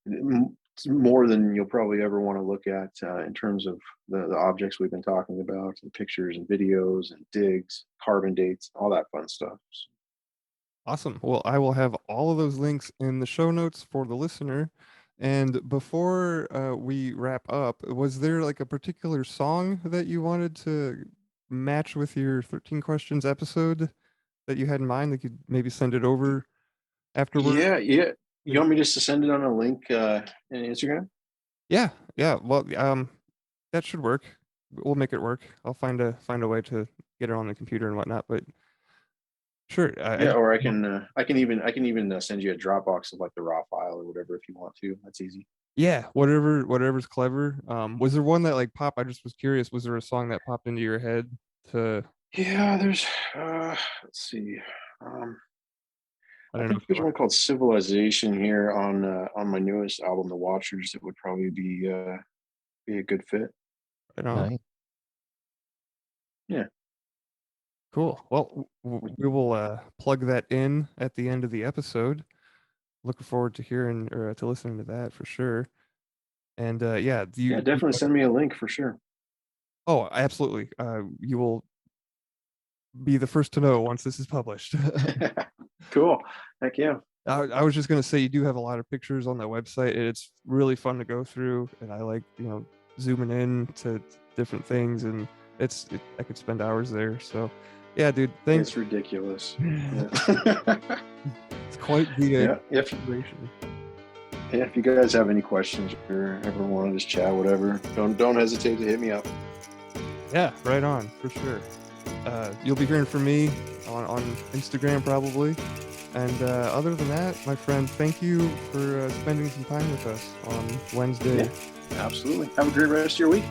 it's more than you'll probably ever want to look at in terms of the objects we've been talking about, and pictures and videos and digs, carbon dates, all that fun stuff. So, Awesome. Well, I will have all of those links in the show notes for the listener. And before we wrap up, was there like a particular song that you wanted to match with your 13 questions episode that you had in mind that you could maybe send it over afterward? yeah. You want me just to send it on a link in Instagram? Yeah. Well, that should work. We'll make it work. I'll find a way to get it on the computer and whatnot. But sure. Yeah, or I can even send you a Dropbox of like the raw file or whatever if you want to. That's easy. Yeah, whatever's clever. Was there one that like popped? I just was curious. Was there a song that popped into your head to? Yeah, there's let's see. I I don't know. think there's one called Civilization here on my newest album, The Watchers. It would probably be a good fit. Right on. Nice. Yeah. Cool. Well, we will plug that in at the end of the episode. Looking forward to hearing or to listening to that for sure. And yeah, Definitely send me a link for sure. Oh, absolutely. You will be the first to know once this is published. Cool. Heck yeah. I was just gonna say you do have a lot of pictures on that website. And it's really fun to go through, and I like zooming in to different things, and I could spend hours there. So, yeah, dude, thanks. It's ridiculous. It's quite the inspiration. If you guys have any questions or ever want to just chat, whatever, don't hesitate to hit me up. Yeah, right on, for sure. You'll be hearing from me on Instagram probably. And other than that, my friend, thank you for spending some time with us on Wednesday. Yeah, absolutely. Have a great rest of your week.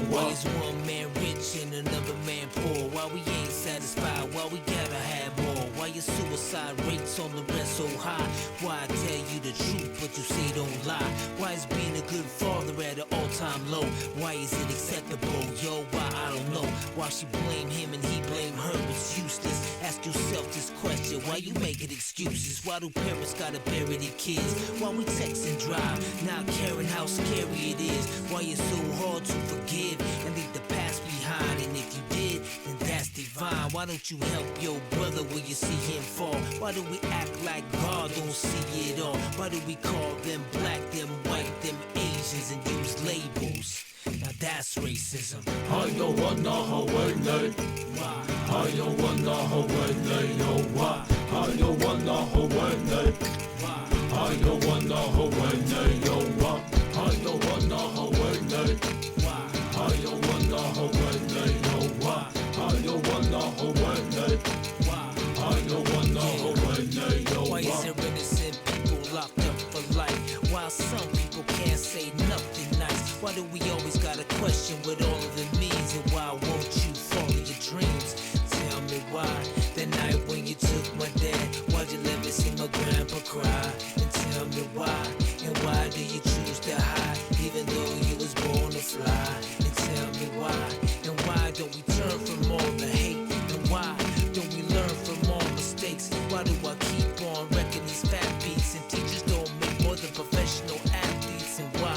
Why is one man rich and another man poor? Why we ain't satisfied? Why we gotta have more? Why your suicide rates on the rest so high? Why I tell you the truth but you say don't lie? Why is being a good father at an all-time low? Why is it acceptable? Yo, why I don't know. Why she blame him and he blame her? It's useless. Ask yourself this question. Why you making excuses? Why do parents gotta bury their kids? Why we text and drive, not caring how scary it is? Why it's so hard to forgive and leave the past behind? And if you did, then that's divine. Why don't you help your brother when you see him fall? Why do we act like God don't see it all? Why do we call them black, them white, them Asians and use labels? Now that's racism. I don't wanna Hawaii. Why? I don't wanna Hawaii. Why? I don't wanna Hawaii. Why? I don't wanna Hawaii. Why? I don't wanna Hawaii. Why? I don't wanna Hawaii. Why is there innocent people locked up for life, while some people can't say nothing nice? Why do we always gotta question what all of it means? And why won't you follow your dreams? Tell me why, the night when you took my dad, why'd you let me see my grandpa cry? And tell me why, and why do you choose to hide, even though you was born to fly? And tell me why, and why don't we turn from all the hate? And why don't we learn from all mistakes? Why do I keep on wrecking these fat beats? And teachers don't make more than professional athletes. And why?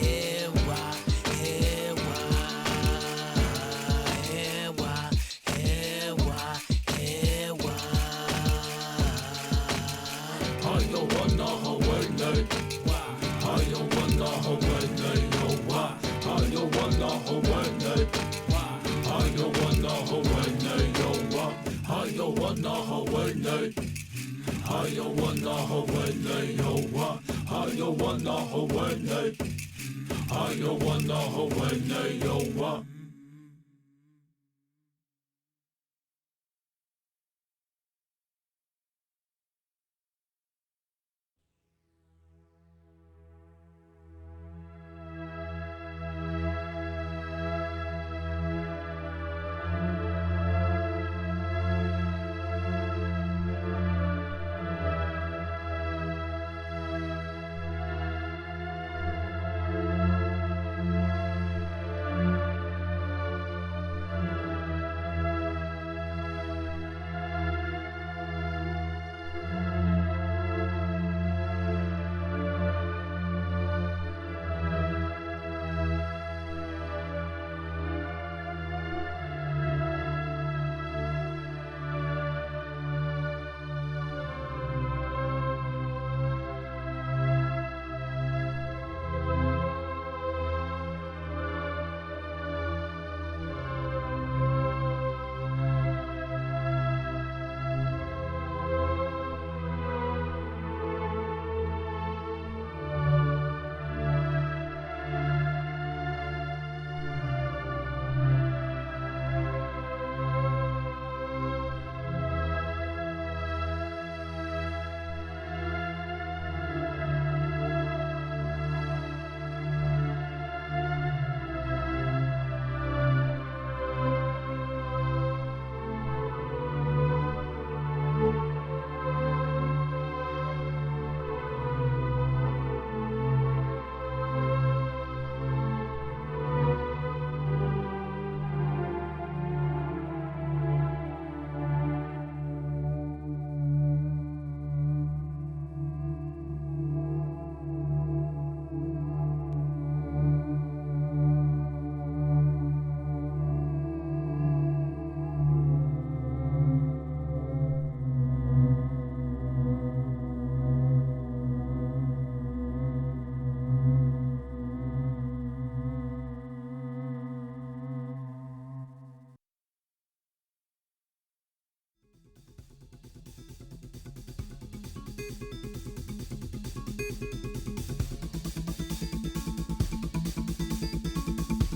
And why? And why? And why? And why? And why? I don't wanna hold night. Why? I don't wanna hold night. No, why? I don't wanna hold night. Why? I don't wanna hold night. No, why? I don't wanna hold night. I don't wanna hold night. No, why? I don't wanna hold night. I don't wanna hold night. No, why?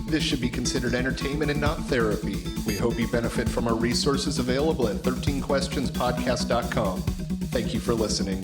This should be considered entertainment and not therapy. We hope you benefit from our resources available at 13questionspodcast.com. Thank you for listening.